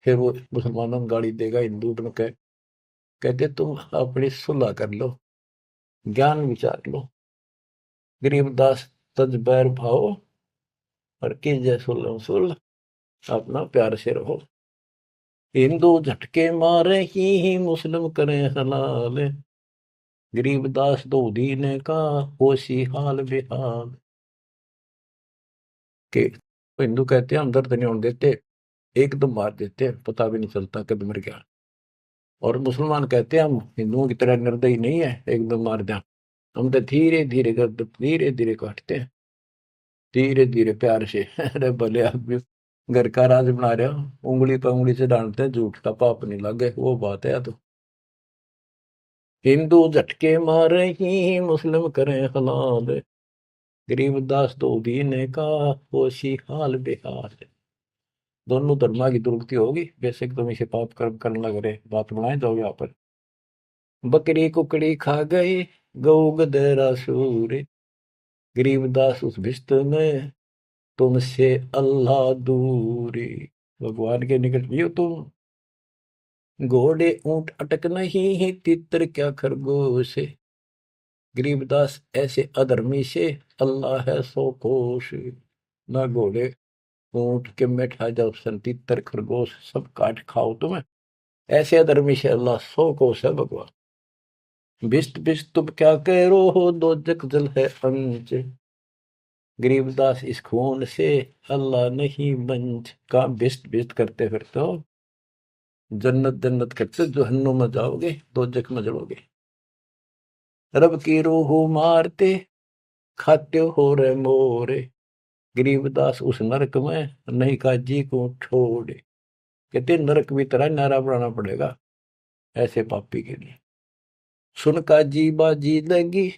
Speaker 1: फिर वो मुसलमानों को गाली देगा हिंदू बन के। कहते तुम अपनी सुलह कर लो, ज्ञान विचार लो। गरीबदास तज बैर भाओ, और कीजे सुल्ल सुल्ल, अपना प्यार से रहो। हिंदू झटके मारे ही मुस्लिम करें हलाल, गरीबदास दो दीने का होशी हाल बेहाल। के हिंदू कहते हैं हम दर्द नहीं होने देते, एकदम मार देते हैं, पता भी नहीं चलता कब मर गया। और मुसलमान कहते हैं हम हिंदुओं की तरह निर्दयी नहीं है, एकदम मार दें, हम तो धीरे धीरे कर, धीरे धीरे काटते हैं, धीरे धीरे प्यार से। अरे भले आप भी घर का राज बना रहे हो, उंगली पर उंगली से डांटते हैं, झूठ का पाप नहीं लगे, वो बात है। तो हिंदू झटके मारे ही मुस्लिम करें हलाल, गरीबदास तो दीने का होशी हाल बेहाल। दोनों धर्मा की दुर्गति होगी, बेशक तुम इसे पाप कर्म करने लग रहे, बात बनाए जाओ यहाँ पर। बकरी कुकड़ी खा गए, गऊ गधेरा सूर, गरीबदास उस भिस्त में, तुमसे अल्लाह दूरी। भगवान के निकट भी हो तुम, घोड़े ऊंट अटक नहीं, तितर क्या खरगोश, गरीबदास ऐसे अधर्मी से, अल्लाह है सो कोश। ना घोड़े ऊंट के बैठा जाओ, सन तितर खरगोश सब काट खाओ तुम्हें, ऐसे अधर्मी से अल्लाह सो कोश है भगवान। भिष्ट भिष्ट तुम क्या कह रो हो, दो जग जल है अंच, गरीबदास इस खून से अल्लाह नहीं मंच। का भिष्ट भिष्ट करते फिरते हो, जन्नत जन्नत करते जहन्नुम में जाओगे, दो जग में जलोगे। रब की रूह मारते खाते हो रे मोरे। गरीबदास उस नरक में नहीं काजी को छोड़े। कहते नरक भी तरह नारा बनाना पड़ेगा ऐसे पापी के लिए। सुन काजी बाजी लगी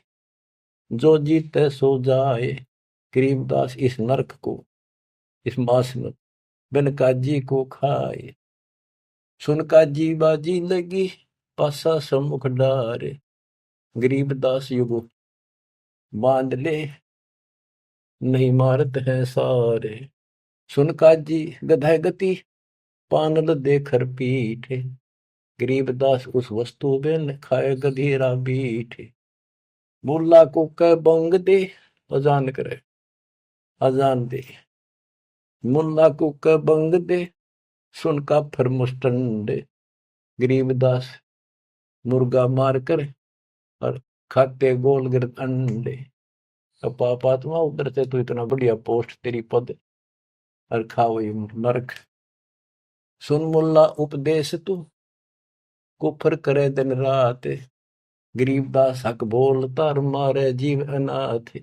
Speaker 1: जो जीते सो जाए। गरीबदास इस नरक को, इस मास में बिन काजी को खाए। सुन काजी बाजी लगी पासा सम्मुख डारे। गरीबदास युग बांध ले नहीं मारत है सारे। सुन काजी गधा गति पानल देकर पीठे। गरीबदास उस वस्तु बिन खाए गधीरा बीठे। मुल्ला को कह बंग दे अजान करे, अजान दे। मुल्ला को कह बंग दे सुन का फिर मुस्टंडे। गरीबदास मुर्गा मार कर और खाते गोल गिरत अंडे। अब पापात्मा उधर से तो इतना बढ़िया पोस्ट तेरी पद और खाओ ये नरक। सुन मुल्ला उपदेश तू कुफर करे दिन रात। गरीबदास हक बोलता और मारे जीव अनाथ।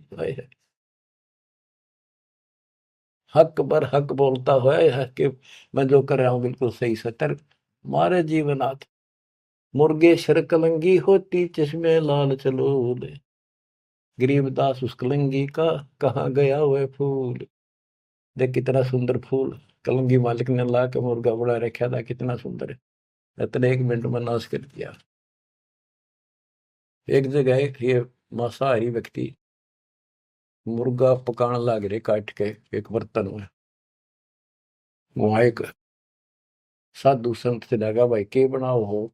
Speaker 1: हक पर हक बोलता है कि मैं जो कर रहा हूं बिल्कुल सही सतर मारे जीवनाथ। मुर्गे शरकलंगी होती चश्मे लाल चलोले। गरीबदास उस कलंगी का कहाँ गया वह फूल। देख कितना सुंदर फूल कलंगी मालिक ने ला के मुर्गा बड़ा रखा था, कितना सुंदर है। इतने 1 मिनट में नाश कर दिया। एक जगह ये मांसाहारी व्यक्ति मुर्गा पकाने लग रहे काट के एक बर्तन में। वहां एक साधु संत से लगा भाई के बनाओ हो,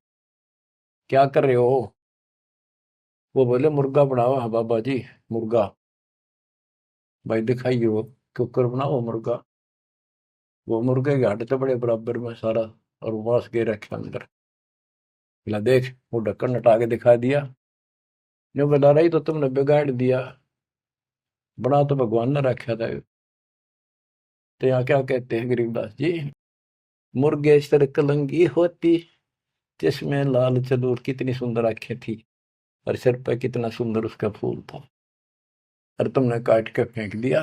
Speaker 1: क्या कर रहे हो। वो बोले मुर्गा बनाओ। हाँ बाबा जी मुर्गा। भाई दिखाइए वो कुकर बनाओ मुर्गा। वो मुर्गे के हड्डी तो बड़े बराबर में सारा और मांस गे रखे अंदर। बोला देख वो ढक्कन हटा के दिखा दिया। जो बता रही तो तुमने बिगाड़ दिया, बना तो भगवान ने रखा था। तो यहाँ क्या कहते हैं गरीबदास जी, मुर्गे सर कलंगी होती जिसमें लाल चदूर। कितनी सुंदर आंखें थी और सिर पर कितना सुंदर उसका फूल था और तुमने काट के फेंक दिया।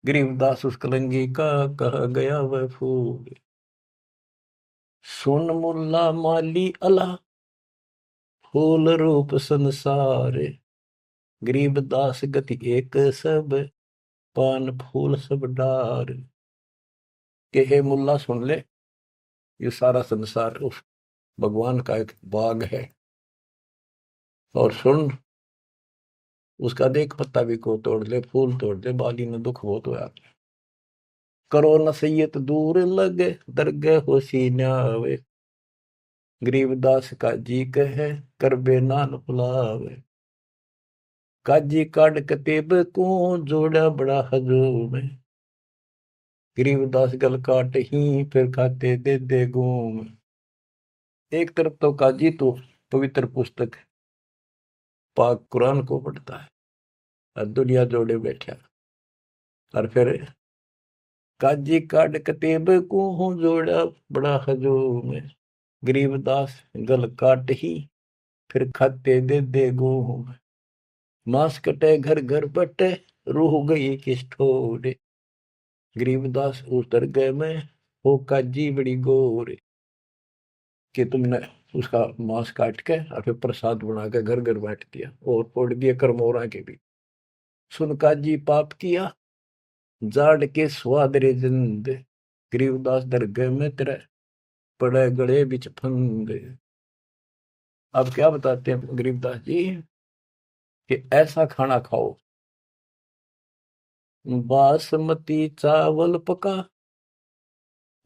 Speaker 1: गरीबदास उस कलंगी का कहा गया वह फूल। सुन मुल्ला माली अला फूल रूप संसार। गरीबदास गति एक सब पान फूल सब डार। के हे मुल्ला सुन ले, ये सारा संसार उस भगवान का एक बाग है। और सुन उसका देख पत्ता भी को तोड़ ले, फूल तोड़ दे, बाली ने दुख बहुत होया। करो नसीहत दूर लगे दरगह हो सीन्यावे। गरीबदास का जी कहे कर बे नान फुलावे। काजी काट कतेब को जोड़ा बड़ा हजूम। गरीबदास गल काट ही फिर खाते दे दे घूम। एक तरफ तो काजी तो पवित्र पुस्तक पाक कुरान को पढ़ता है और दुनिया जोड़े बैठा। और फिर काजी काट कतेब को जोड़ा बड़ा हजूम। गरीबदास गल काट ही फिर खाते दे दे घूम। मांस कटे घर घर बटे रूह गई किस ठोरे। गरीबदास उस दरगाह में हो काजी बड़ी गोरे। कि तुमने उसका मांस काट के और फिर प्रसाद बना के घर घर बांट दिया और फोड़ दिए करमोरा के भी। सुन काजी पाप किया जाड़ के स्वाद रे जिंद। गरीबदास दरगाह में तेरे पड़े गले बिच फंद। अब क्या बताते हैं गरीबदास जी कि ऐसा खाना खाओ, बासमती चावल पका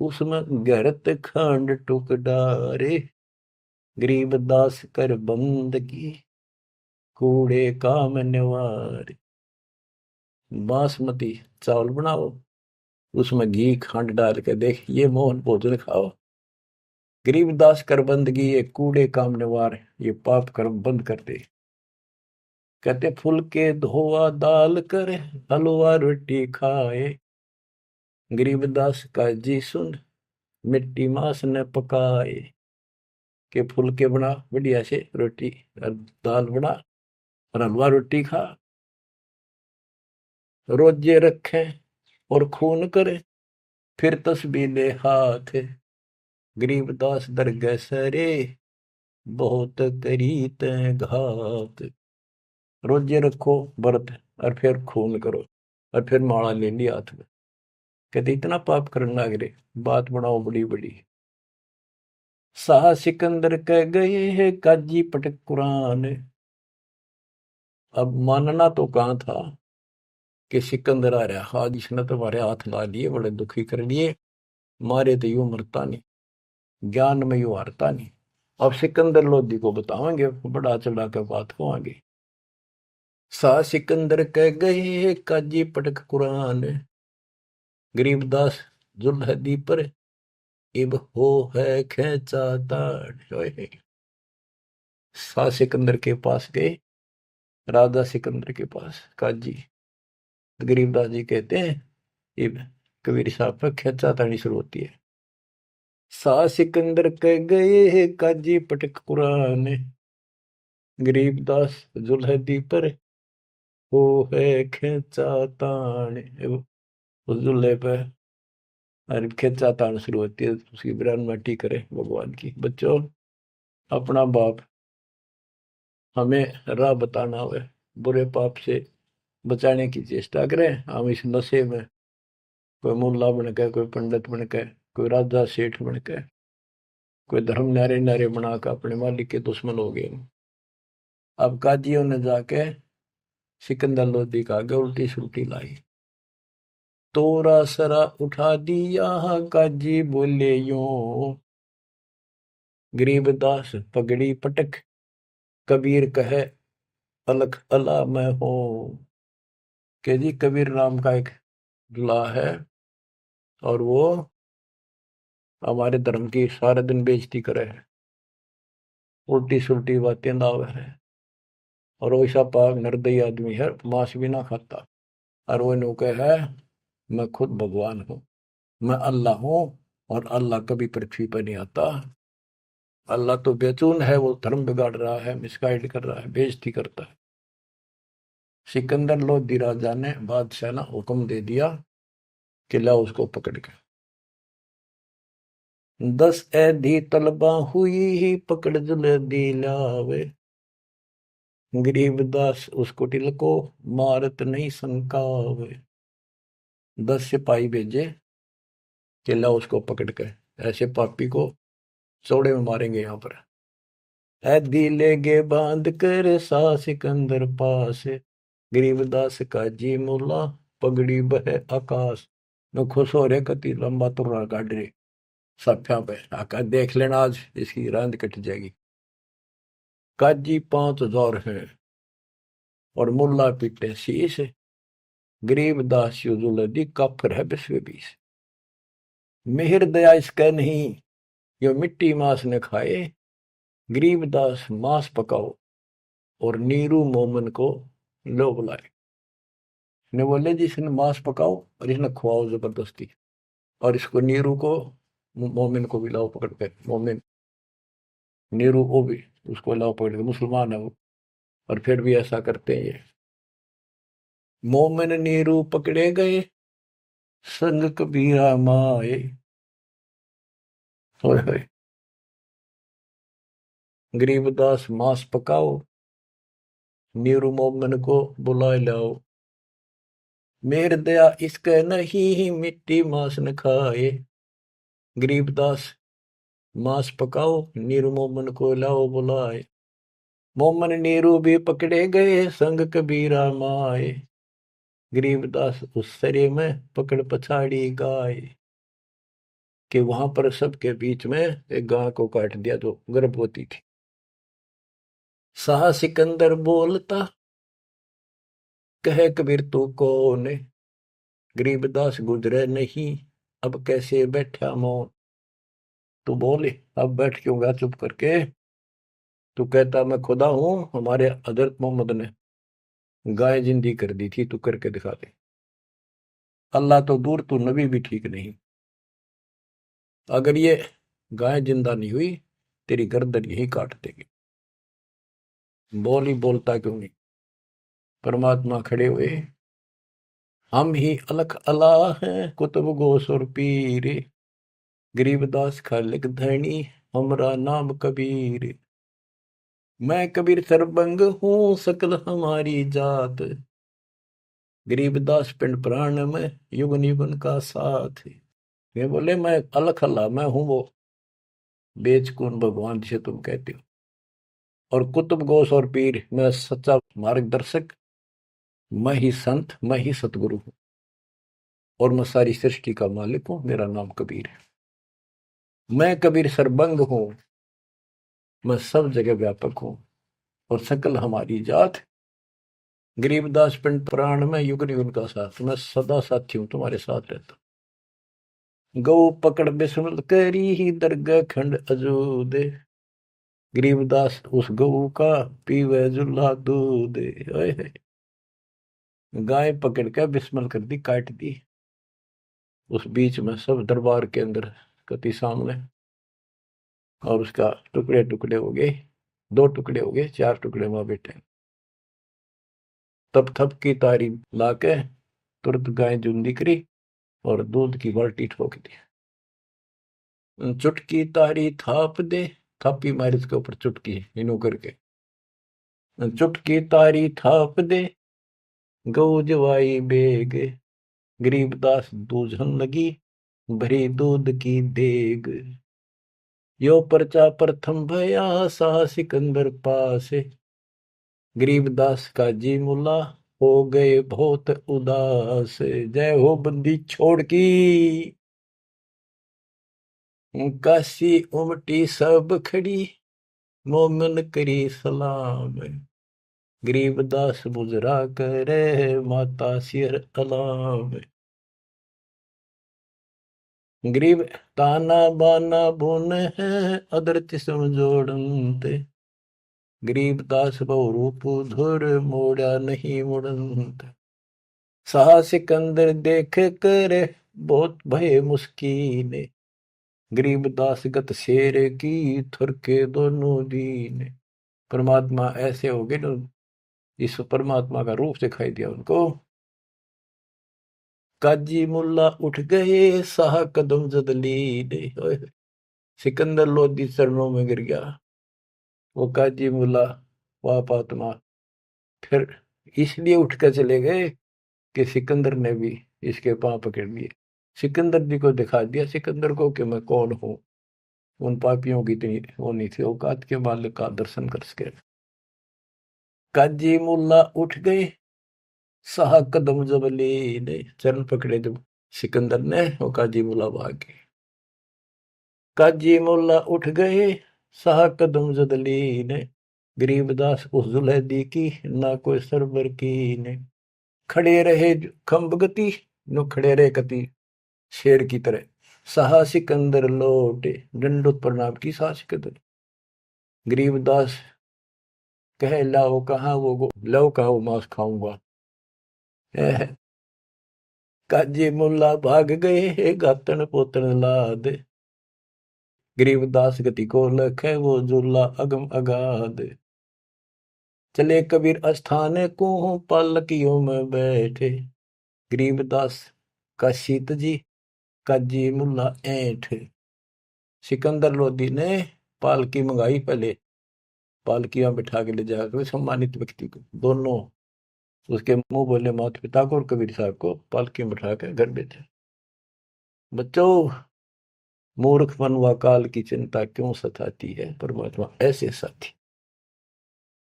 Speaker 1: उसमें गरत खंड टुक डारे। गरीबदास कर बंदगी कूड़े काम निवार। बासमती चावल बनाओ उसमें घी खंड डाल के देख ये मोहन भोजन खाओ। गरीबदास कर बंदगी ये कूड़े काम निवार, ये पाप कर्म बंद कर दे। कहते फुलके धोआ दाल कर हलवा रोटी खाए। गरीबदास का जी सुन मिट्टी मांस ने पकाए। के फुलके बना बढ़िया से रोटी और दाल बना और हलवा रोटी खा, रोजे रखे और खून करे, फिर तस्बीह ले हाथ, गरीबदास दरगह सरे, बहुत करी तै घात। रोजे रखो व्रत और फिर खून करो और फिर माला ले ली हाथ में। कहते इतना पाप करने लग रहे, बात बनाओ बड़ी बड़ी। शाह सिकंदर कह गए है काजी पटक कुरान। अब मानना तो कहाँ था कि सिकंदर आ रहा, हाज इसने तो हमारे हाथ ला लिए, बड़े दुखी कर लिए, मारे तो यूं मरता नहीं, ज्ञान में यूं हारता नहीं। अब सिकंदर लोधी को बताएंगे, बड़ा चढ़ा कर बात को आगे। शाह सिकंदर कह गए है काजी पटक कुरान, गरीबदास जुल्हदी पर इब हो है खेचा ताड़। शाह सिकंदर के पास गए, राजा सिकंदर के पास काजी। गरीबदास जी कहते हैं इब कबीर साहब पर खेचा ताड़ी शुरू होती है। शाह सिकंदर कह गए है काजी पटक कुरान, गरीबदास जुल्हदी पर हो है खेचा ताड़। उस जुल्हे पर और खेचा ताड़ शुरू होती है, उसकी बयान माटी करे भगवान की। बच्चों, अपना बाप हमें राह बताना हुए, बुरे पाप से बचाने की चेष्टा करें। हम इस नशे में कोई मुल्ला बन के, कोई पंडित बन के, कोई राजा सेठ बन के, कोई धर्म नारे नारे बना कर अपने मालिक के दुश्मन हो गए। अब काजियों ने जाके सिकंदर लोधी का आगे उल्टी सुल्टी लाई। तोरा सरा उठा दिया काजी बोले यूं, गरीबदास पगड़ी पटक, कबीर कहे अलख अला मैं हूं। के जी कबीर नाम का एक दूल्हा है और वो हमारे धर्म की सारे दिन बेइज्जती करे है, उल्टी सुल्टी बातें लावे है, और वैसा पाक निर्दयी आदमी है, मांस भी ना खाता। और वो नु है मैं खुद भगवान हूँ, मैं अल्लाह हूँ, और अल्लाह कभी पृथ्वी पर नहीं आता। अल्लाह तो बेचून है, वो धर्म बिगाड़ रहा है, मिसगाइड कर रहा है, बेइज्जती करता है। सिकंदर लोधी राजा ने बादशाह ने हुक्म दे दिया कि ला उसको पकड़ के 10 ऐधी तलबा हुई ही पकड़ जुल्दी लावे, गरीबदास उस कुटिल को मारत नहीं संकावे। 10 सिपाही भेजे कि ला उसको पकड़ के ऐसे पापी को चौड़े में मारेंगे यहाँ पर। ऐदी लेगे बांध कर सा सिकंदर पास, गरीबदास का जी मुल्ला पगड़ी बह आकाश। न खुश हो रहे कति लंबा तुर्रा काट रहे सफ्या पे आका, देख लेना आज इसकी रांद कट जाएगी। काजी 5000 है और मुल्ला पीटे शीश, गरीबदास युजुलदी काफर है 20 मेहर दया इसका नहीं, यो मिट्टी मांस न खाए, गरीबदास मांस पकाओ और नीरू मोमन को लो बुलाए। ने बोले जी इसने मांस पकाओ और इसने खुआओ जबरदस्ती, और इसको नीरू को मोमिन को भी लाओ पकड़ कर। मोमिन नीरू को भी उसको लाओ पकड़ के, मुसलमान है वो, और फिर भी ऐसा करते हैं ये। मोमिन नीरू पकड़े गए संग कबीरा माए, गरीबदास मांस पकाओ, नीरू मोमिन को बुलाए लाओ, मेर दया इसके नहीं मिट्टी मांस न खाए, गरीबदास मांस पकाओ नीरू मोमन को लाओ बुलाए। मोमन नीरू भी पकड़े गए संग कबीरा माए, गरीबदास उस सरे में पकड़ पछाड़ी गाय। कि वहां पर सबके बीच में एक गाय को काट दिया जो गर्भवती थी। शाह सिकंदर बोलता कहे कबीर तू कौन, गरीबदास गुजरे नहीं अब कैसे बैठा मौन। तू बोले अब बैठ क्यों गया चुप करके, तू कहता मैं खुदा हूं, हमारे हजरत मोहम्मद ने गाय जिंदी कर दी थी, तू करके दिखा दे। अल्लाह तो दूर, तू नबी भी ठीक नहीं। अगर ये गाय जिंदा नहीं हुई तेरी गर्दन यही काट देगी। बोल ही बोलता क्यों नहीं। परमात्मा खड़े हुए, हम ही अलख अला हैं कुतुब गोस और पीर, गरीबदास खालिक धनी हमरा नाम कबीर। मैं कबीर सरबंग हूँ सकल हमारी जात, गरीबदास पिंड प्राण में युग निगुन का साथ। ये बोले मैं अलख अल्लाह, मैं हूं वो बेचकुन भगवान जिसे तुम कहते हो, और कुतुब गोस और पीर, मैं सच्चा मार्गदर्शक, मैं ही संत, मैं ही सतगुरु हूं, और मैं सारी सृष्टि का मालिक हूं, मेरा नाम कबीर है। मैं कबीर सरबंग हूं, मैं सब जगह व्यापक हूं, और सकल हमारी जात, गरीबदास पिंड प्राण में युग निगुन का साथ, मैं सदा साथी हूं, तुम्हारे साथ रहता। गौ पकड़ बिस्मल करी ही दरगाह खंड अजूदे, गरीबदास उस गऊ का पीवे जुल्ला दूध। गाय पकड़ के बिस्मल कर दी, काट दी, उस बीच में सब दरबार के अंदर कति सामने, और उसका टुकड़े टुकड़े हो गए, 2 टुकड़े हो गए, 4 टुकड़े वहां बैठे। तब थप की तारी लाके तुरंत गाय जूंदी करी और दूध की बाल्टी ठोक दी। चुटकी तारी थाप दे, थापी मारी उसके ऊपर चुटकी इनो करके, चुटकी तारी थाप दे, गऊ जवाई बेग, गरीबदास दूझन लगी भरी दूध की देग। यो पर्चा प्रथम भया सा सिकंदर पास, गरीबदास का जी मुला हो गए बहुत उदास। जय हो बंदी छोड़ की, काशी उमटी सब खड़ी, मोमन करी सलाम, गरीबदास मुजरा करे माता सिर अलाम। गरीब ताना बाना बुन है अदरच समझोड़ते, गरीबदास बहुरूप धुर मोड़ा नहीं मुड़ंत। साहा सिकंदर देख कर बहुत भय मुस्कीन, गरीबदास गत शेर की थुरके दोनों दीन। परमात्मा ऐसे हो गए, इस परमात्मा का रूप दिखाई दिया उनको। काजी मुल्ला उठ गए साहा कदम जदली, सिकंदर लोधी चरणों में गिर गया। वो काजी मुल्ला पाप आत्मा फिर इसलिए उठ कर चले गए कि सिकंदर ने भी इसके पांव पकड़ लिए, सिकंदर जी को दिखा दिया सिकंदर को कि मैं कौन हूं। उन पापियों की इतनी वो नहीं थी औकात के मालिक का दर्शन कर सके। काजी मुल्ला उठ गए साहा कदम जबली ने, चरण पकड़े जब सिकंदर ने, वो काजी मुल्ला भाग गए। काजी मुल्ला उठ गए साहा कदम जदली ने, गरीबदास उस जुलैदी की ना कोई सरबर की ने। खड़े रहे खम्ब गति, नो खड़े रहे कति शेर की तरह। साहा सिकंदर लौटे, दंडोत प्रणाम की साहा सिकंदर। गरीबदास कहे लाओ कहाँ वो, लाओ कहाँ वो मांस खाऊंगा। काजी मुल्ला भाग गए गातन पोतन लाद, गरीबदास गति को लखे वो झूला अगम अगाध। चले कबीर अस्थाने को पालकियों में बैठे, गरीबदास का शीत जी काजी मुल्ला ऐठ। सिकंदर लोधी ने पालकी मंगाई, पहले पालकियां बिठा के ले जाकर सम्मानित व्यक्ति को, दोनों उसके मुंह बोले माता पिता को और कबीर साहब को पालकी में बिठा कर घर भेजा। बच्चों, मूर्खपन व काल की चिंता क्यों सताती है, परमात्मा ऐसे साथी।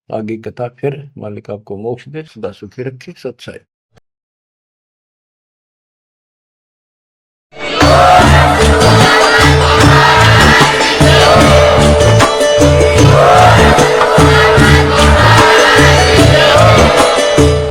Speaker 1: आगे कथा फिर, मालिक आपको मोक्ष दे, सदा सुखी रखे, सत्साई।